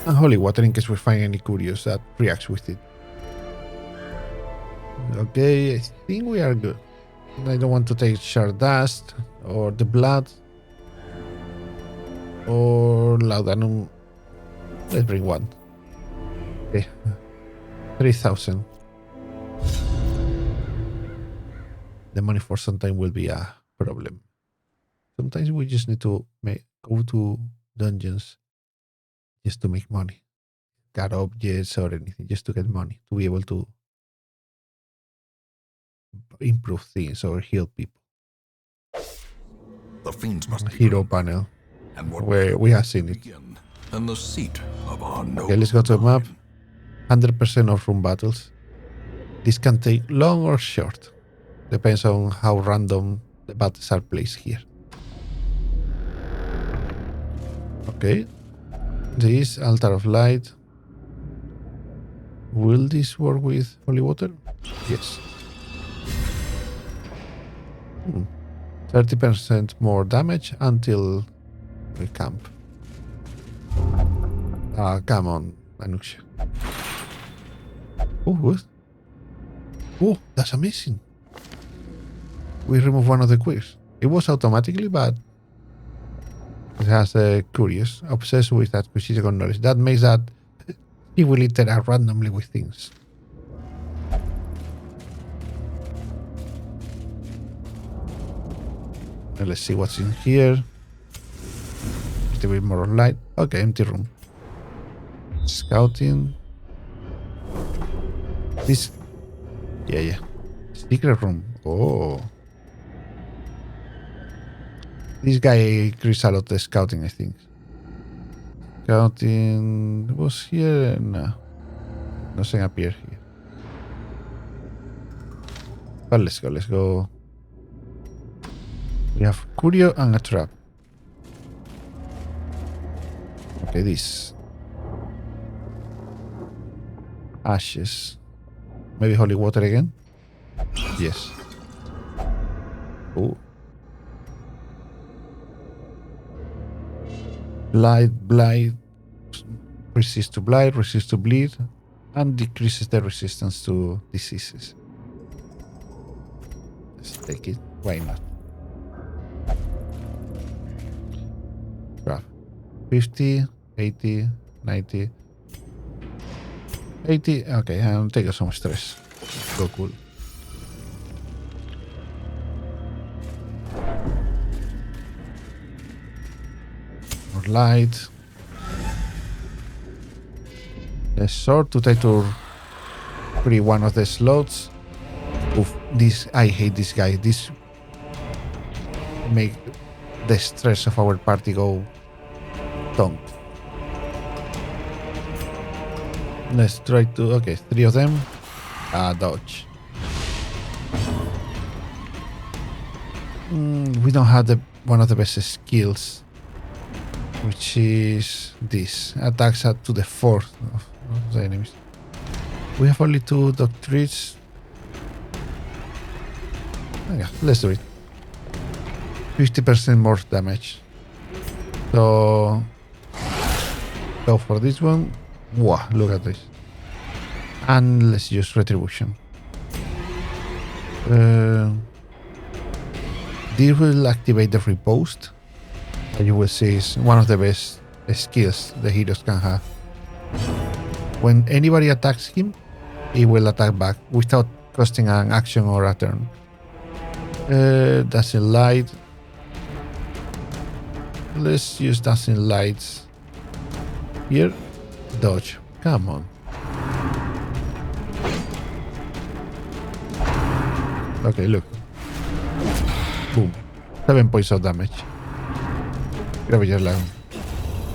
And holy water in case we find any curious that reacts with it. Okay, I think we are good. I don't want to take shard dust or the blood or laudanum. Let's bring one. Okay, 3,000. The money for some time will be a problem. Sometimes we just need to go to dungeons just to make money. Got objects or anything, just to get money, to be able to improve things or heal people. The fiends must be Hero panel, and what where we have seen it. and the seat of our Okay, let's go to the map. 100% of room battles. This can take long or short. Depends on how random the battles are placed here. Okay. This altar of light. Will this work with holy water? Yes. 30% more damage until we camp. Come on, Anuksha. Oh, what? Oh, that's amazing. We remove one of the queers. It was automatically, but it has a curious, obsessed with acquisition knowledge. That makes that he will interact randomly with things. And let's see what's in here. Just a bit more light. Okay, empty room. Scouting. This. Yeah. Secret room. Oh. This guy increased a lot the scouting, I think. Scouting was here? No. Nothing appeared here. But let's go. We have Curio and a trap. Okay, this. Ashes. Maybe holy water again? Yes. Oh. Blight. Resist to blight, resist to bleed, and decreases the resistance to diseases. Let's take it. Why not? Graph. 50, 80, 90, 80. Okay, I'll take some stress. Gokul. More light. The sword to try to free one of the slots. Oof, this, I hate this guy. This make the stress of our party go down. Let's try to, okay, 3 of them. Dodge. We don't have one of the best skills, which is this. Attacks to the 4th of the enemies. We have only 2 doctrines. Yeah, let's do it. 50% more damage. So go for this one. Wow, look at this. And let's use retribution. This will activate the riposte. You will see is one of the best skills the heroes can have. When anybody attacks him, he will attack back without costing an action or a turn. Dancing light. Let's use dancing lights here. Dodge. Come on. Okay, look. Boom. 7 points of damage. Ravager Lion.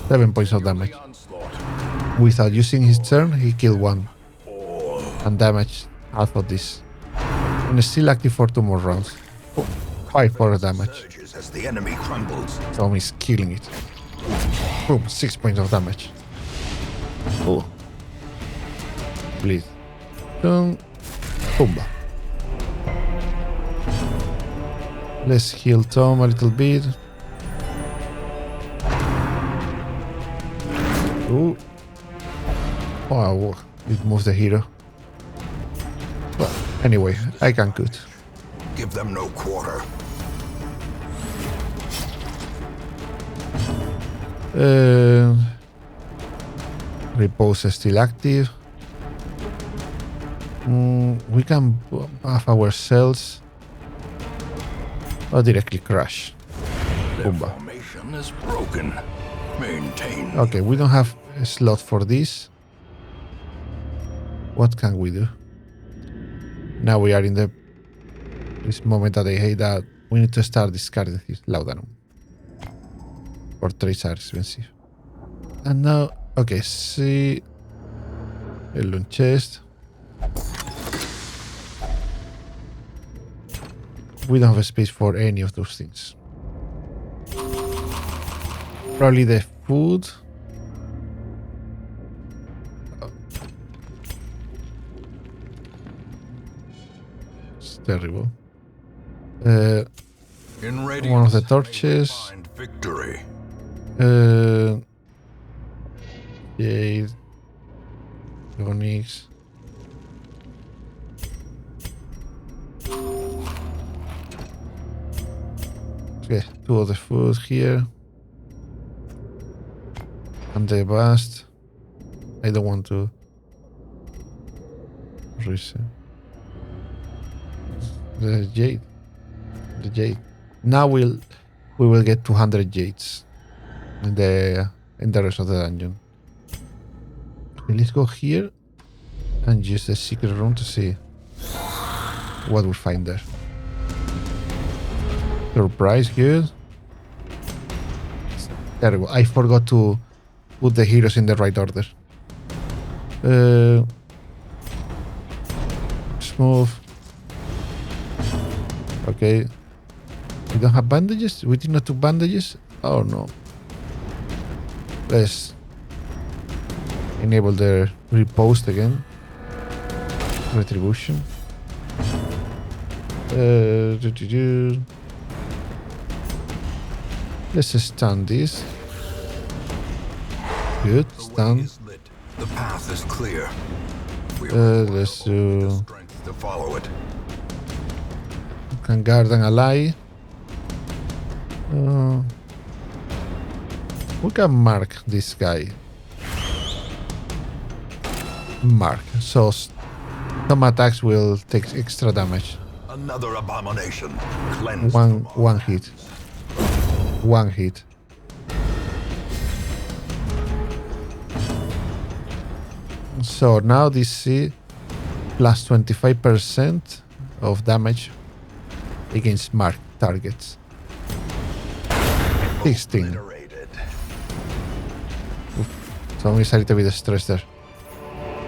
7 points of damage. Without using his turn, he killed 1. And damaged half of this. And it's still active for 2 more rounds. 5 for damage. As the enemy crumbles. Tom is killing it. Boom, 6 points of damage. Oh. Bleed. Boom. Pumba. Let's heal Tom a little bit. Ooh. Wow, it moves the hero. Well, anyway, I can cut. Give them no quarter. Repose is still active. We can buff ourselves or directly crash. Pumba. Formation is broken. Maintain. Okay, we don't have a slot for this. What can we do? Now we are in this moment that I hate that we need to start discarding his laudanum. Portraits are expensive. And now, okay, see. Heirloom chest. We don't have a space for any of those things. Probably the food. It's terrible. One of the torches. Victory. Jade. Onyx. Okay, 2 of the food here. And the bust. I don't want to reset. The jade. The jade. Now we will get 200 jades in the rest of the dungeon. Okay, let's go here and use the secret room to see what we find there. Surprise, good. It's terrible. I forgot to put the heroes in the right order. Smooth. Okay. We don't have bandages? We did not do bandages? Oh no. Let's enable the repost again. Retribution. Let's stun this. Good, stun. The path is clear. Let's do... Strength to follow it. Can guard an ally. We can mark this guy. Mark. So some attacks will take extra damage. Another abomination. Cleansed One hit. One hit. So now this C plus 25% of damage against marked targets. 16. Oof. So he's a little bit stressed there.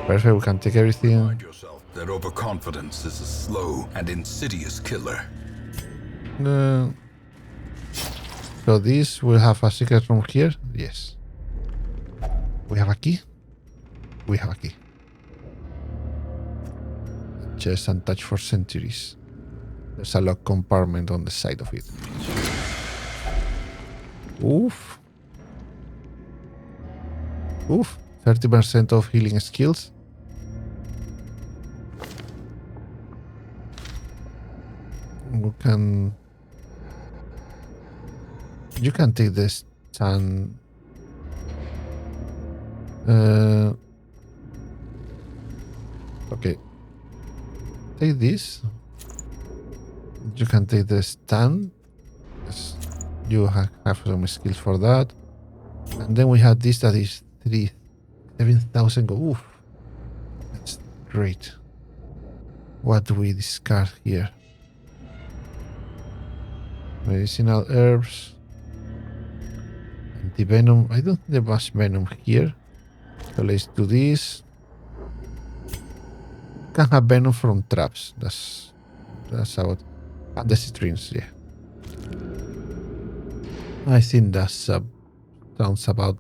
Perfect, we can take everything. Remind yourself that overconfidence is a slow and insidious killer. So this will have a secret room here. Yes. We have a key. We have a key. Chest untouched for centuries. There's a lock compartment on the side of it. Oof. Oof. 30% of healing skills. We can... You can take this and... Okay. Take this. You can take the stand. Yes. You have some skills for that. And then we have this that is 7,000 gold. Oof. That's great. What do we discard here? Medicinal herbs. Anti-venom. I don't think there was venom here. So let's do this. Can have venom from traps. That's out. And the citrines, yeah. I think that sounds about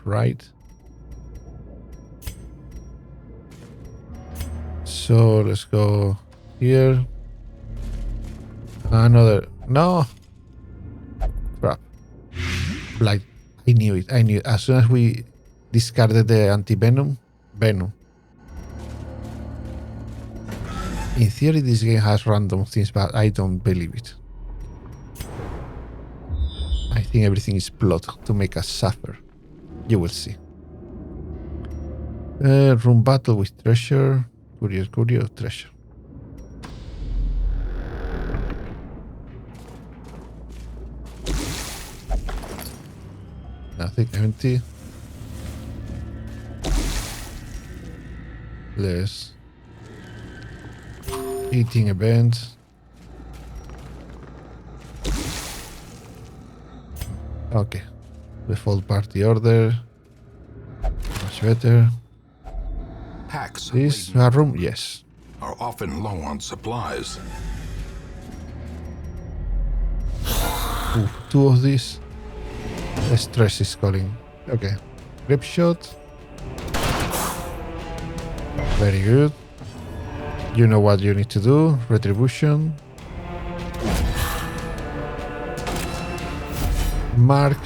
right. So let's go here. Another. No. Crap. Like, I knew it. I knew it. As soon as we discarded the anti-venom, venom. In theory, this game has random things, but I don't believe it. I think everything is plot to make us suffer. You will see. Room battle with treasure. Curious, treasure. Nothing empty. Less. Eating event. Okay. Default party order. Much better. Hacks This room? Yes. are often low on supplies. Ooh, 2 of these. The stress is calling. Okay. Grip shot. Very good. You know what you need to do. Retribution. Mark.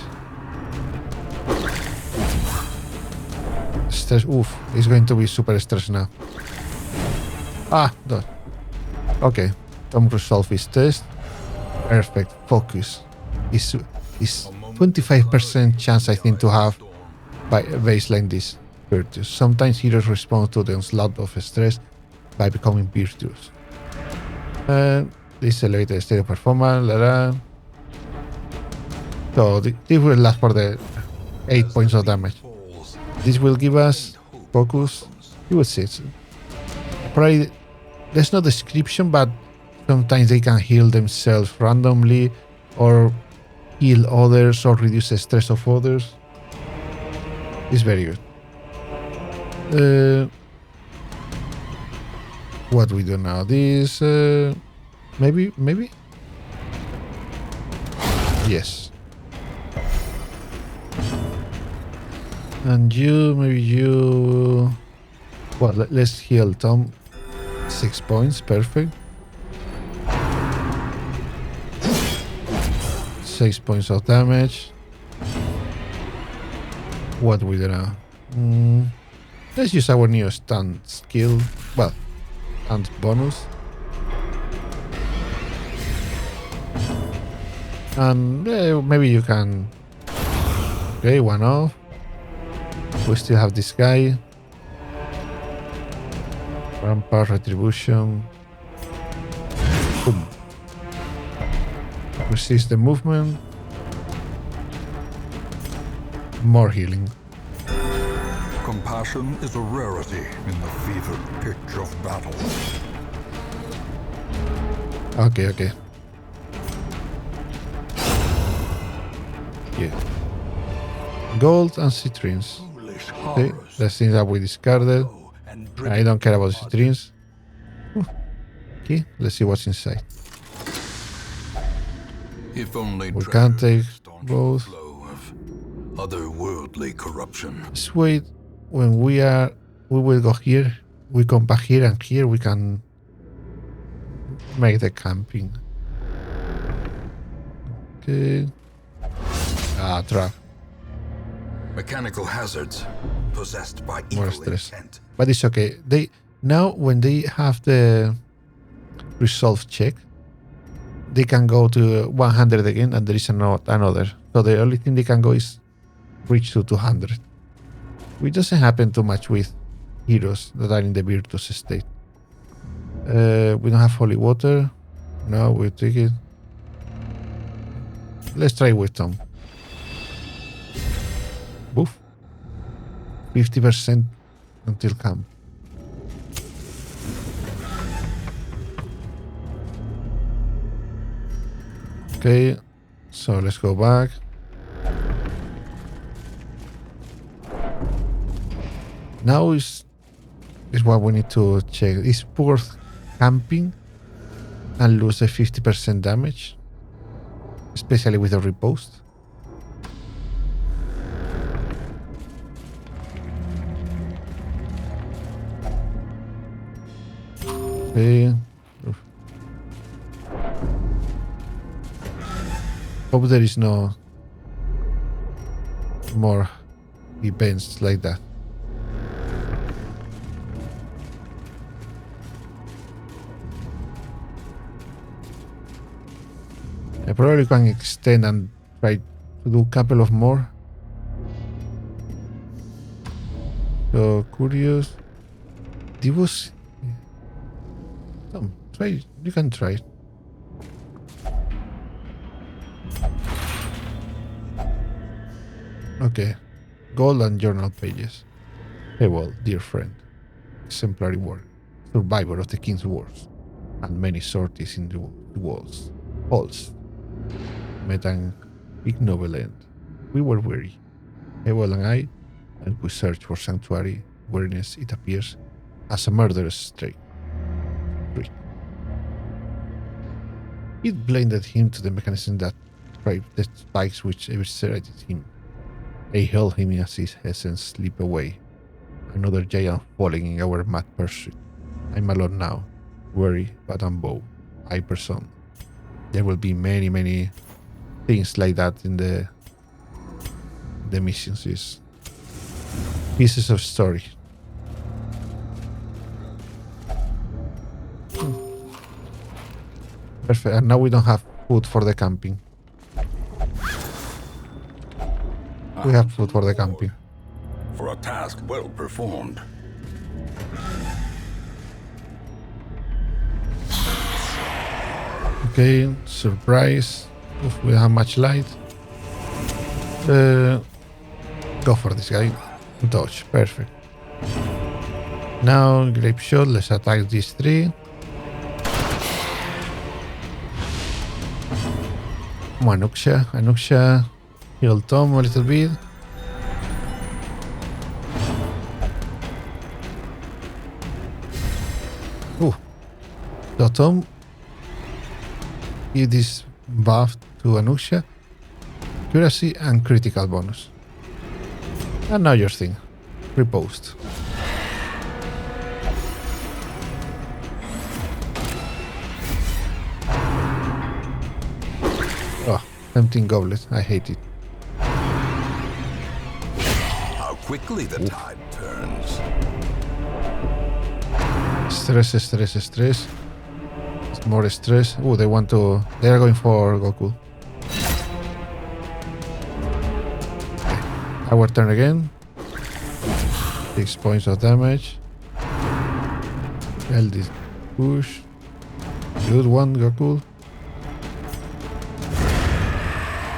Stress. Oof. It's going to be super stressed now. Ah, done. Okay. Tom resolve his test. Perfect. Focus. Is 25% chance, I think, to have by baseline this virtues. Sometimes heroes respond to the onslaught of stress by becoming virtuous. This elevated state of performance. So this will last for the 8 points of damage. This will give us focus. You will see it. Probably there's no description, but sometimes they can heal themselves randomly or heal others or reduce the stress of others. It's very good. What we do now? This maybe Yes. And you, maybe you... Well, let's heal Tom. 6 points, perfect. 6 points of damage. What we gonna... let's use our new stunt skill. Well, stunt bonus. And maybe you can... Okay, one off. We still have this guy. Rampart, retribution. Boom. Resist the movement. More healing. Compassion is a rarity in the fevered pitch of battle. Okay. Yeah. Gold and citrines. Okay, the things that we discarded. I don't care about citrines. Okay, let's see what's inside. If only We can't take both. of otherworldly corruption. Let's wait. When we will go here. We come back here, and here we can make the camping. Okay. Trap. Mechanical hazards possessed by More evil stress. intent. But it's okay. They now when they have the resolve check, they can go to 100 again, and there is another. So the only thing they can go is reach to 200. Which doesn't happen too much with heroes that are in the virtuous state. We don't have holy water. No, we'll take it. Let's try with Tom. Boof. 50% until camp. Okay, so let's go back. Now is what we need to check. Is worth camping and lose a 50% damage, especially with a repost? Okay. Hope there is no more events like that. I probably can extend and try to do a couple of more. So curious. Divos. Try. You can try. Okay. Gold and journal pages. Hey, well, dear friend. Exemplary work. Survivor of the King's Wars. And many sorties in the walls. Halls. Met an ignoble end. We were weary. Ewell and I, and we searched for sanctuary, weariness, it appears, as a murderous streak. It blinded him to the mechanism that tripped the spikes which eviscerated him. I held him as his essence slip away. Another giant falling in our mad pursuit. I'm alone now, weary but unbound. I person. There will be many things like that in the missions. Is pieces of story. Perfect. And now we don't have food for the camping. We have food for the camping. For a task well performed. Okay, surprise. Oof, we don't have much light. Go for this guy. Dodge, perfect. Now, grape shot, let's attack these three. Come on, Anuksha. Heal Tom a little bit. Ooh. So Tom, give this buff to Anuksha. accuracy and critical bonus. And now your thing. Repost. Oh, tempting goblet. I hate it. How quickly the tide turns. Stress. It's more stress. Oh, they want to... They are going for Gokul. Okay. Our turn again. 6 points of damage. Held this push. Good one, Gokul.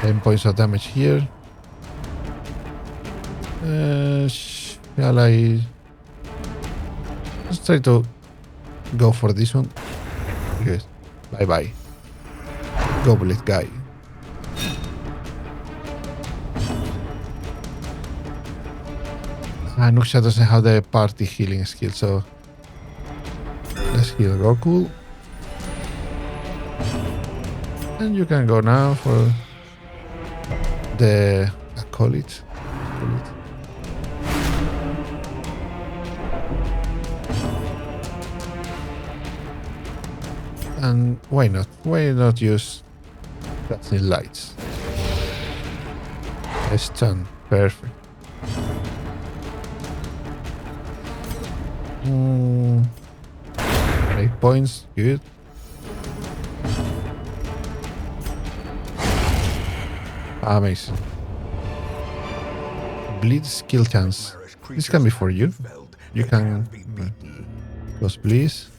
10 points of damage here. Shall I... Let's try to go for this one. Good. Bye-bye. Goblet guy. Anuksha doesn't have the party healing skill, so let's heal Gokul. And you can go now for the acolyte. And why not? Why not use dazzling lights? A stun. Perfect. 8 points. Good. Amazing. Bleed skill chance. This can be for you. You can... Close, please.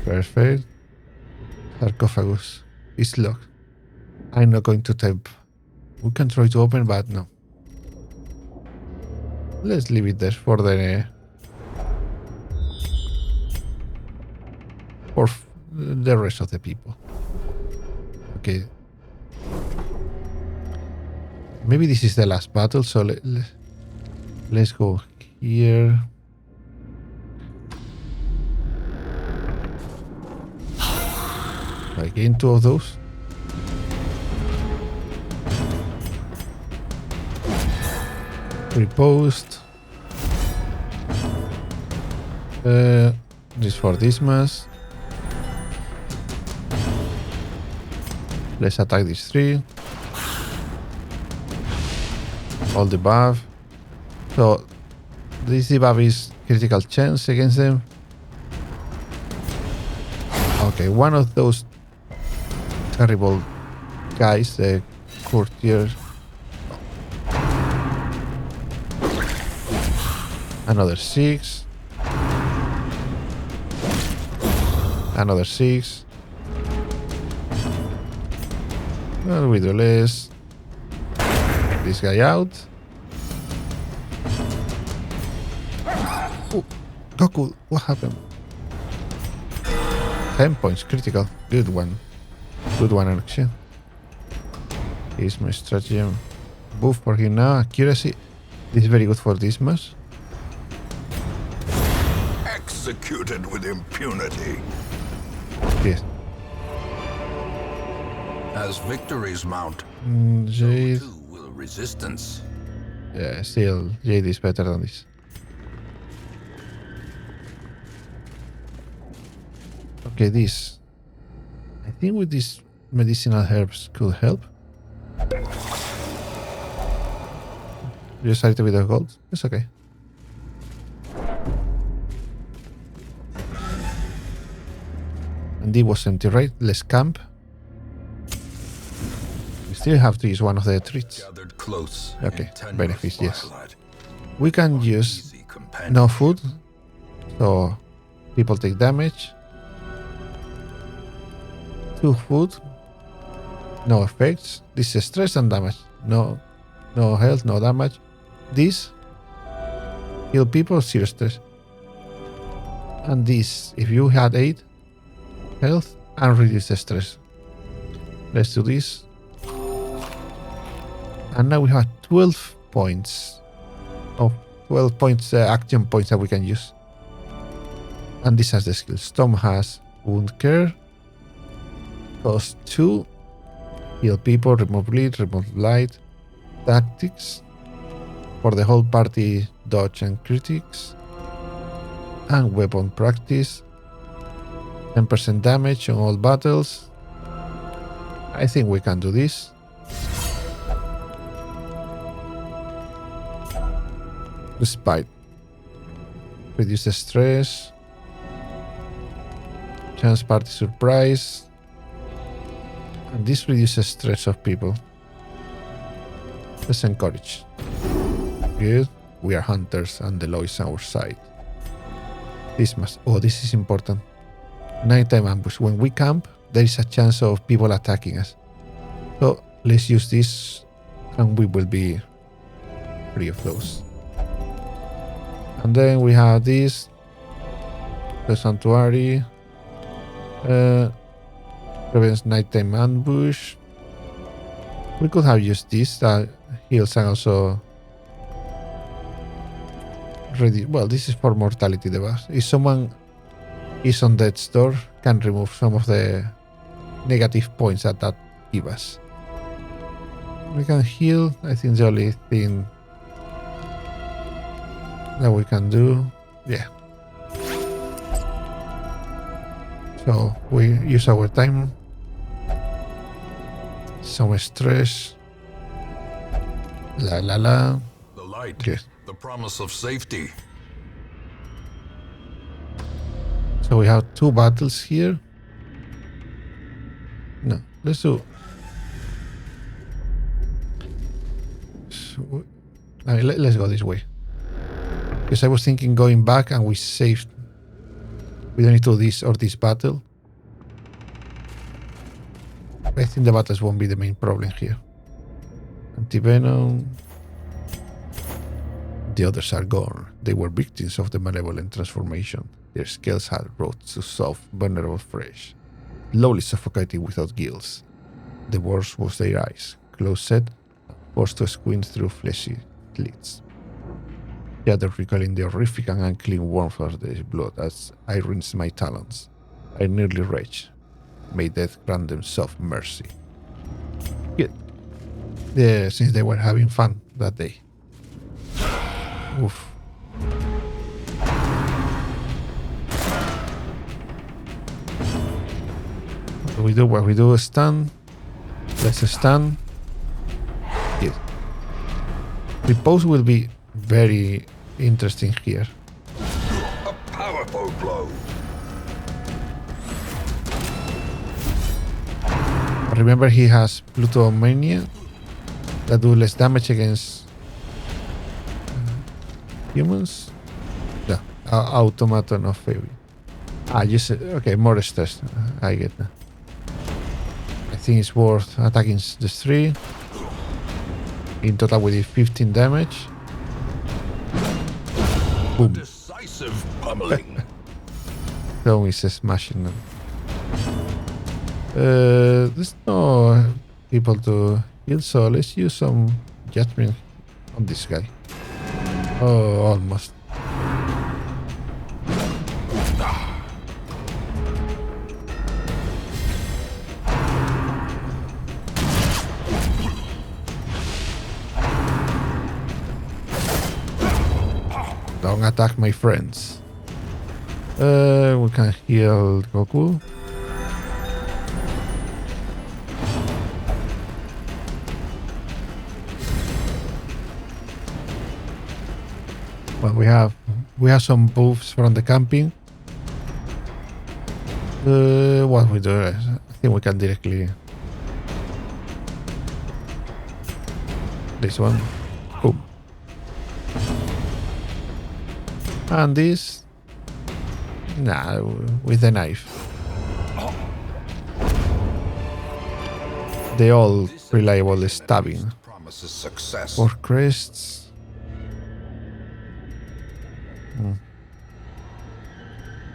Perfect. Sarcophagus is locked. I'm not going to type. We can try to open, but no. Let's leave it there for the... For the rest of the people. Okay. Maybe this is the last battle, so let's go here. Again, 2 of those. Repost. This for Dismas. Let's attack these 3. All debuff. So this debuff is critical chance against them. Okay, one of those terrible guys, the courtier. Another 6. Another 6. Well, we do less. This guy out. Oh, Gokul, what happened? 10 points, critical. Good one. Good one, Anuksha. Here's my stratagem. Buff for him now. Accuracy. This is very good for Dismas. Executed with impunity. Yes. As victories mount, Jade. so too will resistance. Yeah, still, Jade is better than this. Okay, this. I think with these medicinal herbs could help. Just a little bit of gold. It's okay. And it was empty, right? Let's camp. We still have to use one of the treats. Gathered close. Okay, in benefits, yes. twilight. We can use Easy companion. no food, so people take damage. 2 food, no effects. This is stress and damage. No health, no damage. This heal people, 0 stress. And this, if you had 8 health and reduce the stress. Let's do this. And now we have 12 points. Oh, 12 points, action points that we can use. And this has the skills. Tom has wound care. Cost 2. Heal people, remove bleed, remove light. Tactics. For the whole party, dodge and critics. And weapon practice. 10% damage on all battles. I think we can do this. Despite. Reduce the stress. Chance party surprise. And this reduces stress of people. Let's encourage. Good. We are hunters and the law is our side. Dismas. Oh, this is important. Nighttime ambush. When we camp, there is a chance of people attacking us. So let's use this and we will be free of those. And then we have this. The sanctuary. Prevents nighttime ambush. We could have used this. That heals and also ready. Well, this is for mortality debuff. If someone is on death's door, can remove some of the negative points that give us. We can heal. I think the only thing that we can do. Yeah. So we use our time. Some stress. La la la. The light. Good. The promise of safety. So we have 2 battles here. No, let's do. So, let's go this way. Because I was thinking going back and we saved. We don't need to do this or this battle. I think the battles won't be the main problem here. Anti-venom. The others are gone. They were victims of the malevolent transformation. Their scales had rot to soft, vulnerable flesh, slowly suffocating without gills. The worst was their eyes, closed set, forced to squint through fleshy slits. Shuddered, recalling the horrific and unclean warmth of their blood as I rinsed my talons. I nearly raged. May death grant them soft mercy. Good. Yeah, since they were having fun that day. Oof. What we do, stun. Let's stun. Yes. Repose will be very interesting here. A powerful blow. Remember, he has Plutomania that do less damage against humans. Yeah, automaton of fairy. Just okay, more stress. I get that. I think it's worth attacking the 3. In total, we did 15 damage. Boom. Decisive pummeling. So he's smashing them. There's no people to heal, so let's use some judgment on this guy. Oh, almost. Don't attack my friends. We can heal Gokul. Well, we have some buffs from the camping. What we do? I think we can directly. This one. Boom. And this. Nah, with the knife. They all reliable stabbing. Promises success. 4 crests.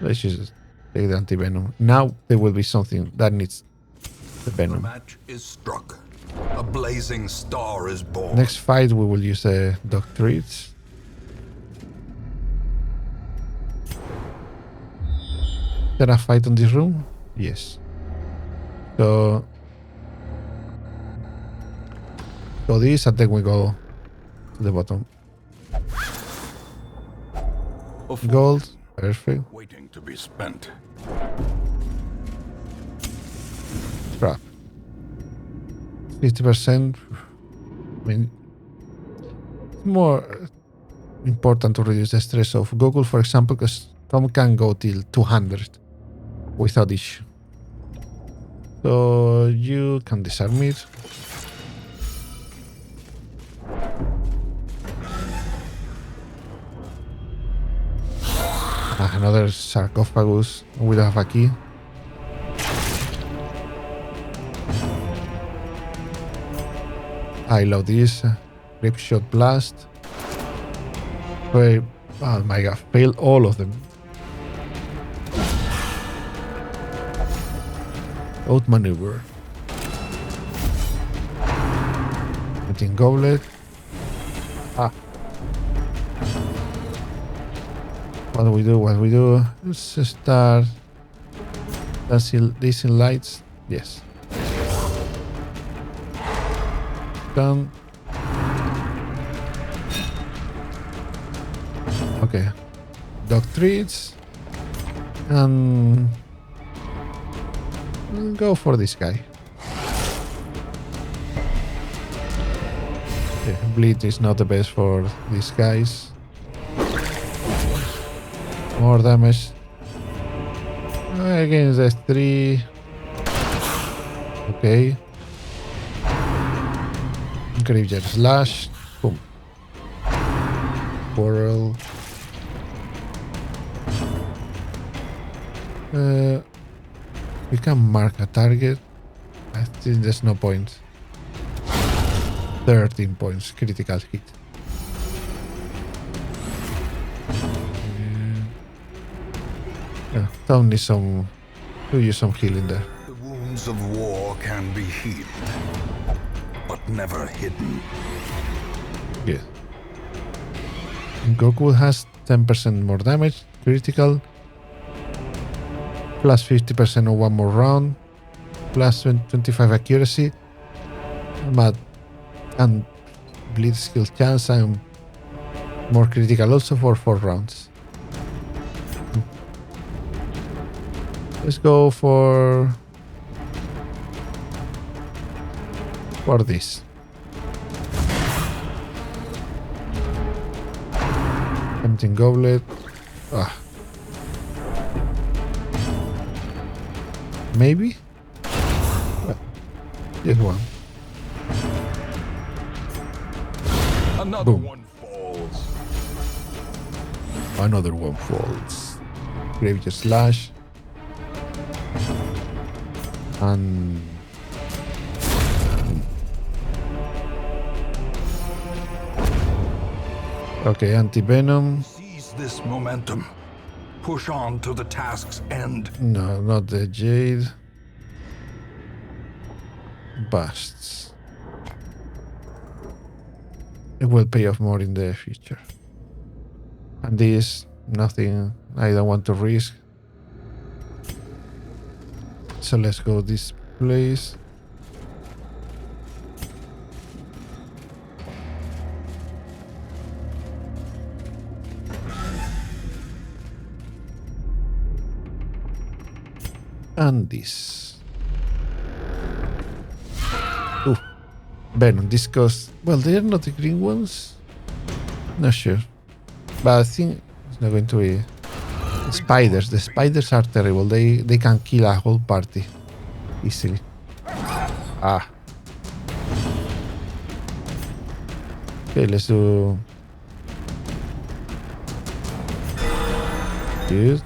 Let's just take the anti-venom. Now there will be something that needs the The venom. match is struck. A blazing star is born. Next fight we will use the doctorates. Is there a fight on this room? Yes. So go this, and then we go to the bottom. Gold, perfect. Waiting to be spent. Scrap. 50%. I mean, it's more important to reduce the stress of Gokul, for example, because Tom can go till 200 without issue. So you can disarm it. Another sarcophagus. We don't have a key. I love this. Grip shot blast. Wait, oh my god, fail all of them. Out maneuver. Getting goblet. Ah. What do we do? What do we do? Let's start. This in lights. Yes. Done. Okay. Dog treats. And we'll go for this guy. Okay, bleed is not the best for these guys. More damage. Against the 3. Okay. Graveyard slash. Boom. Quarrel. We can mark a target. I think there's no point. 13 points. Critical hit. Yeah, Tom needs to use some healing there. The wounds of war can be healed, but never hidden. Yeah. Gokul has 10% more damage, critical, plus 50% on one more round, plus 25 accuracy, and bleed skill chance, and more critical also for 4 rounds. Let's go for this. Emptying goblet. Ah. Maybe? Well, just one. Another Boom. one falls. Another one falls. Graveyard slash. And okay, anti-venom. Seize this momentum. Push on to the task's end. No, not the jade. Busts. It will pay off more in the future. And this, nothing I don't want to risk. So let's go this place. And this. Ooh. Venom. This costs... Well, they are not the green ones. Not sure. But I think it's not going to be... Spiders. The spiders are terrible. They can kill a whole party easily. Ah. Okay, let's do... Good.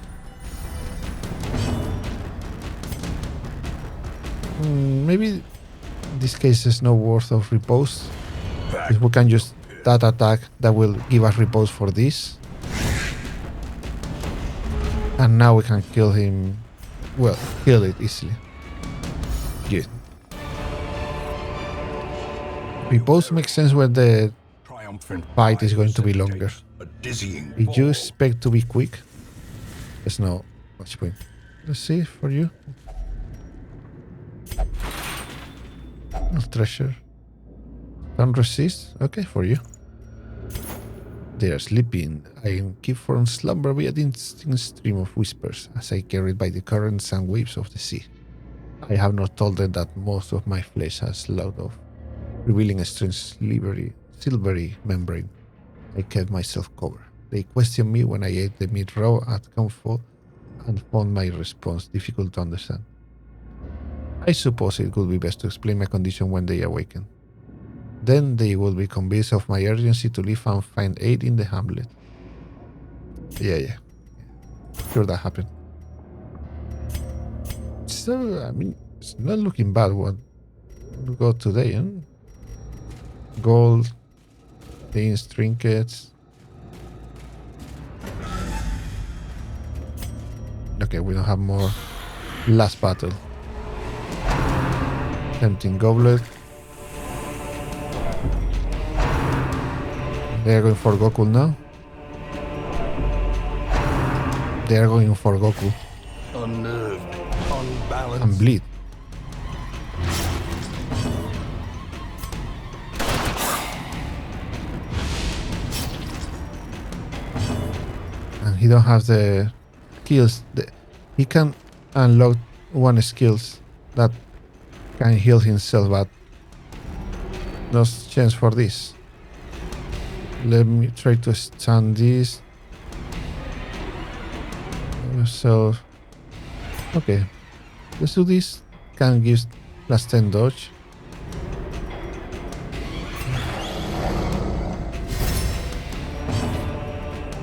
Maybe in this case is no worth of repose. If we can use that attack, that will give us repose for this. And now we can kill him. Well, kill it easily. Good. Repose makes sense when the fight is going to be longer. If you expect to be quick, there's no much point. Let's see for you. No treasure. Don't resist. Okay, for you. They are sleeping. I keep from slumber via the distinct stream of whispers as I carried by the currents and waves of the sea. I have not told them that most of my flesh has sloughed off, revealing a strange silvery membrane. I kept myself covered. They questioned me when I ate the meat raw at comfort and found my response difficult to understand. I suppose it would be best to explain my condition when they awaken. Then they will be convinced of my urgency to leave and find aid in the Hamlet. Yeah. Sure that happened. So, I mean, it's not looking bad what we got today, huh? Gold, things, trinkets. Okay, we don't have more. Last battle. Tempting goblet. They are going for Gokul now. They are going for Gokul. Unnerved, unbalanced. And bleed. And he don't have the skills. He can unlock one skills that can heal himself, but no chance for this. Let me try to stun this. So, okay. Let's do this. Can give plus 10 dodge.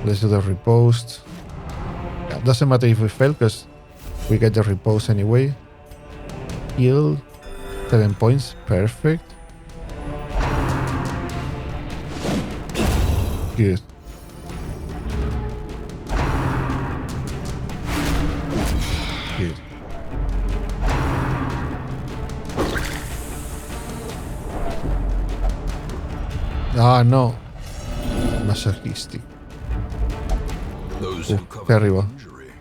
Let's do the riposte. Yeah, doesn't matter if we fail because we get the riposte anyway. Heal. 7 points. Perfect. Good. Good. Ah, no. Masochistic. Those who cover terrible. injury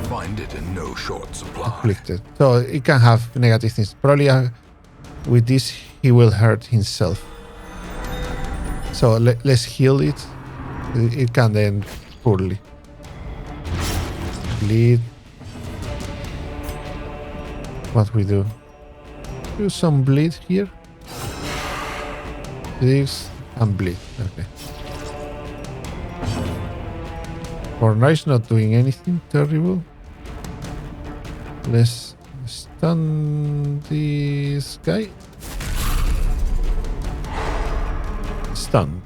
find it in no short supply. Afflicted. So it can have negative things. Probably with this he will hurt himself. So let's heal it. It can end poorly. Bleed. What we do? Do some bleed here. This and bleed. Okay. For nice, not doing anything terrible. Let's stun this guy. Stunned.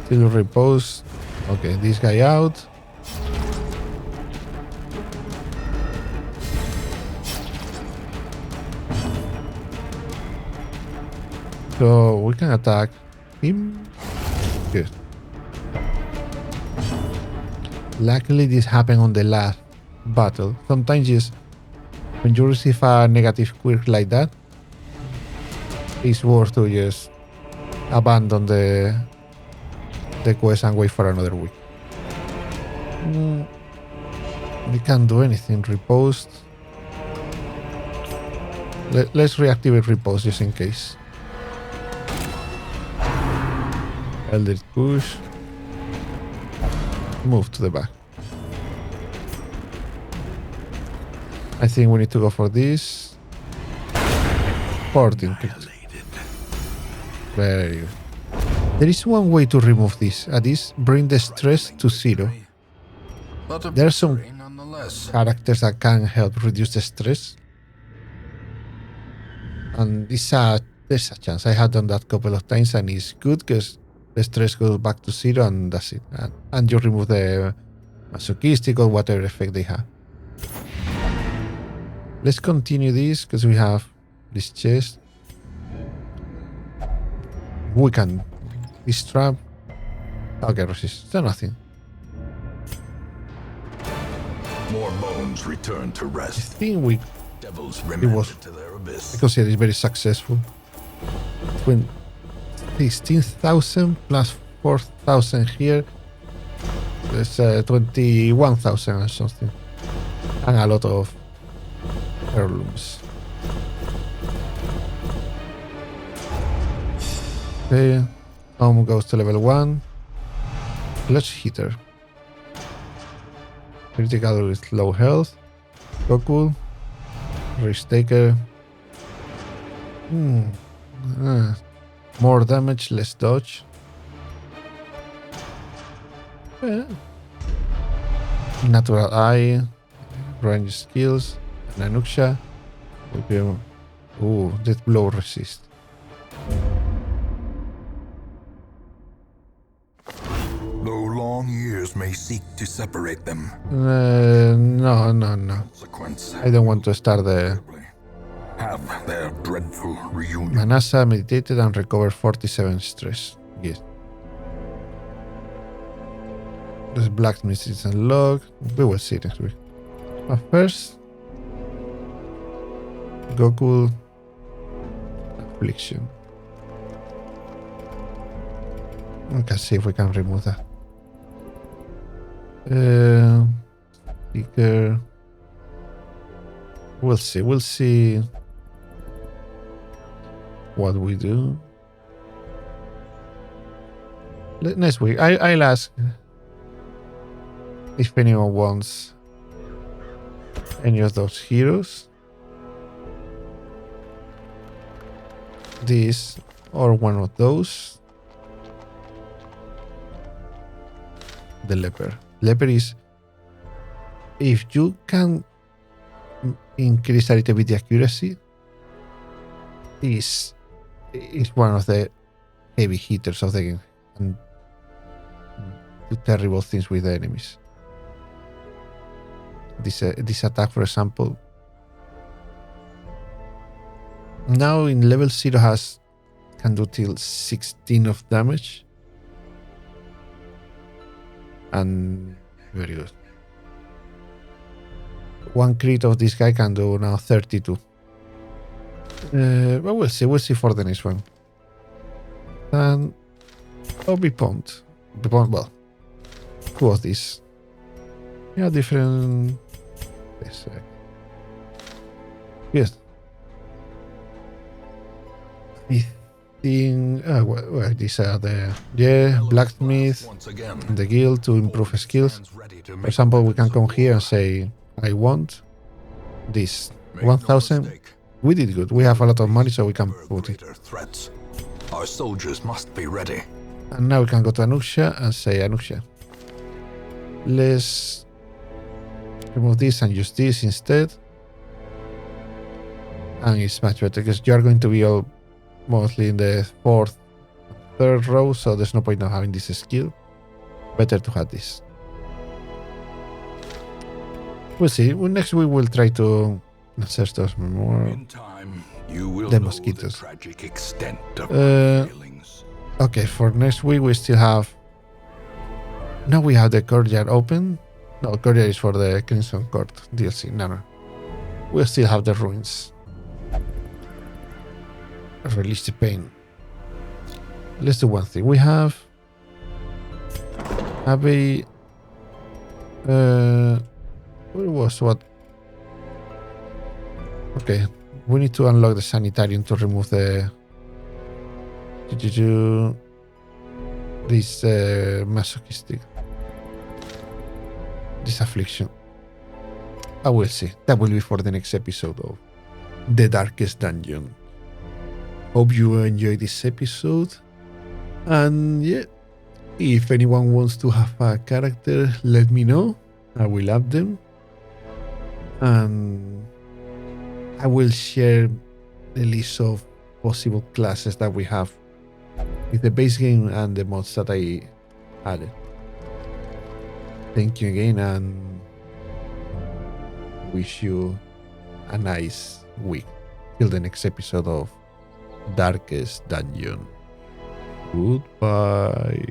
Still repose. Okay, this guy out. So we can attack him. Good. Luckily this happened on the last battle. Sometimes just when you receive a negative quirk like that, it's worth to just abandon the quest and wait for another week. We can't do anything. Riposte. Let's reactivate riposte just in case. Eldritch push. Move to the back. I think we need to go for this. 14. Very good. There is one way to remove this. Bring the stress to 0. There are some characters that can help reduce the stress. And there's a chance. I had done that a couple of times and it's good because the stress goes back to 0 and that's it. And you remove the masochistic or whatever effect they have. Let's continue this because we have this chest. We can. This trap. Okay, resist. So nothing. More bones return to I rest. think we. Devils was- remanded to their abyss. I consider it very successful. 16,000 plus 4,000 here. There's 21,000 or something. And a lot of heirlooms. Okay. Tom goes to level 1. Clutch hitter. Critical with low health. Gokul. Risk taker. More damage, less dodge. Natural eye. Range skills. And Anuksha. Ooh, death blow resist. Though long years may seek to separate them. No. Consequence. I don't want to start the Have their dreadful reunion. Manasa meditated and recovered 47 stress. Yes. This blacksmith is unlocked. We will see next week. But first, Gokul affliction. We can see if we can remove that. Sticker. We'll see what we do. Next week, I'll ask if anyone wants any of those heroes. This or one of those. The leper. Leper is, if you can increase a little bit the accuracy, is one of the heavy hitters of the game and do terrible things with the enemies. This attack, for example, now in level 0 can do till 16 of damage. And very good. One crit of this guy can do now 32. But we'll see for the next one. And be pumped. Well, who was this? Yeah, different. Yes. I think. Well, these are the blacksmith, the guild to improve skills. For example, we can come here and say, I want this 1,000. We did good. We have a lot of money, so we can put it. Threats. Our soldiers must be ready. And now we can go to Anuksha and say, Anuksha, let's remove this and use this instead. And it's much better because you're going to be all mostly in the 4th, 3rd row, so there's no point of having this skill. Better to have this. We'll see. Next week we'll try to Ancestor's Memorial. In time, you will The know mosquitoes. the tragic extent of my feelings. Okay, for next week we still have. Now we have the courtyard open. No, courtyard is for the Crimson Court DLC. No. We still have the ruins. Release the pain. Let's do one thing. We have a. What was what? Okay, we need to unlock the sanitarium to remove the. This masochistic. This affliction. I will see. That will be for the next episode of The Darkest Dungeon. Hope you enjoyed this episode. And yeah, if anyone wants to have a character, let me know. I will add them. And I will share the list of possible classes that we have with the base game and the mods that I added. Thank you again and wish you a nice week. Till the next episode of Darkest Dungeon. Goodbye.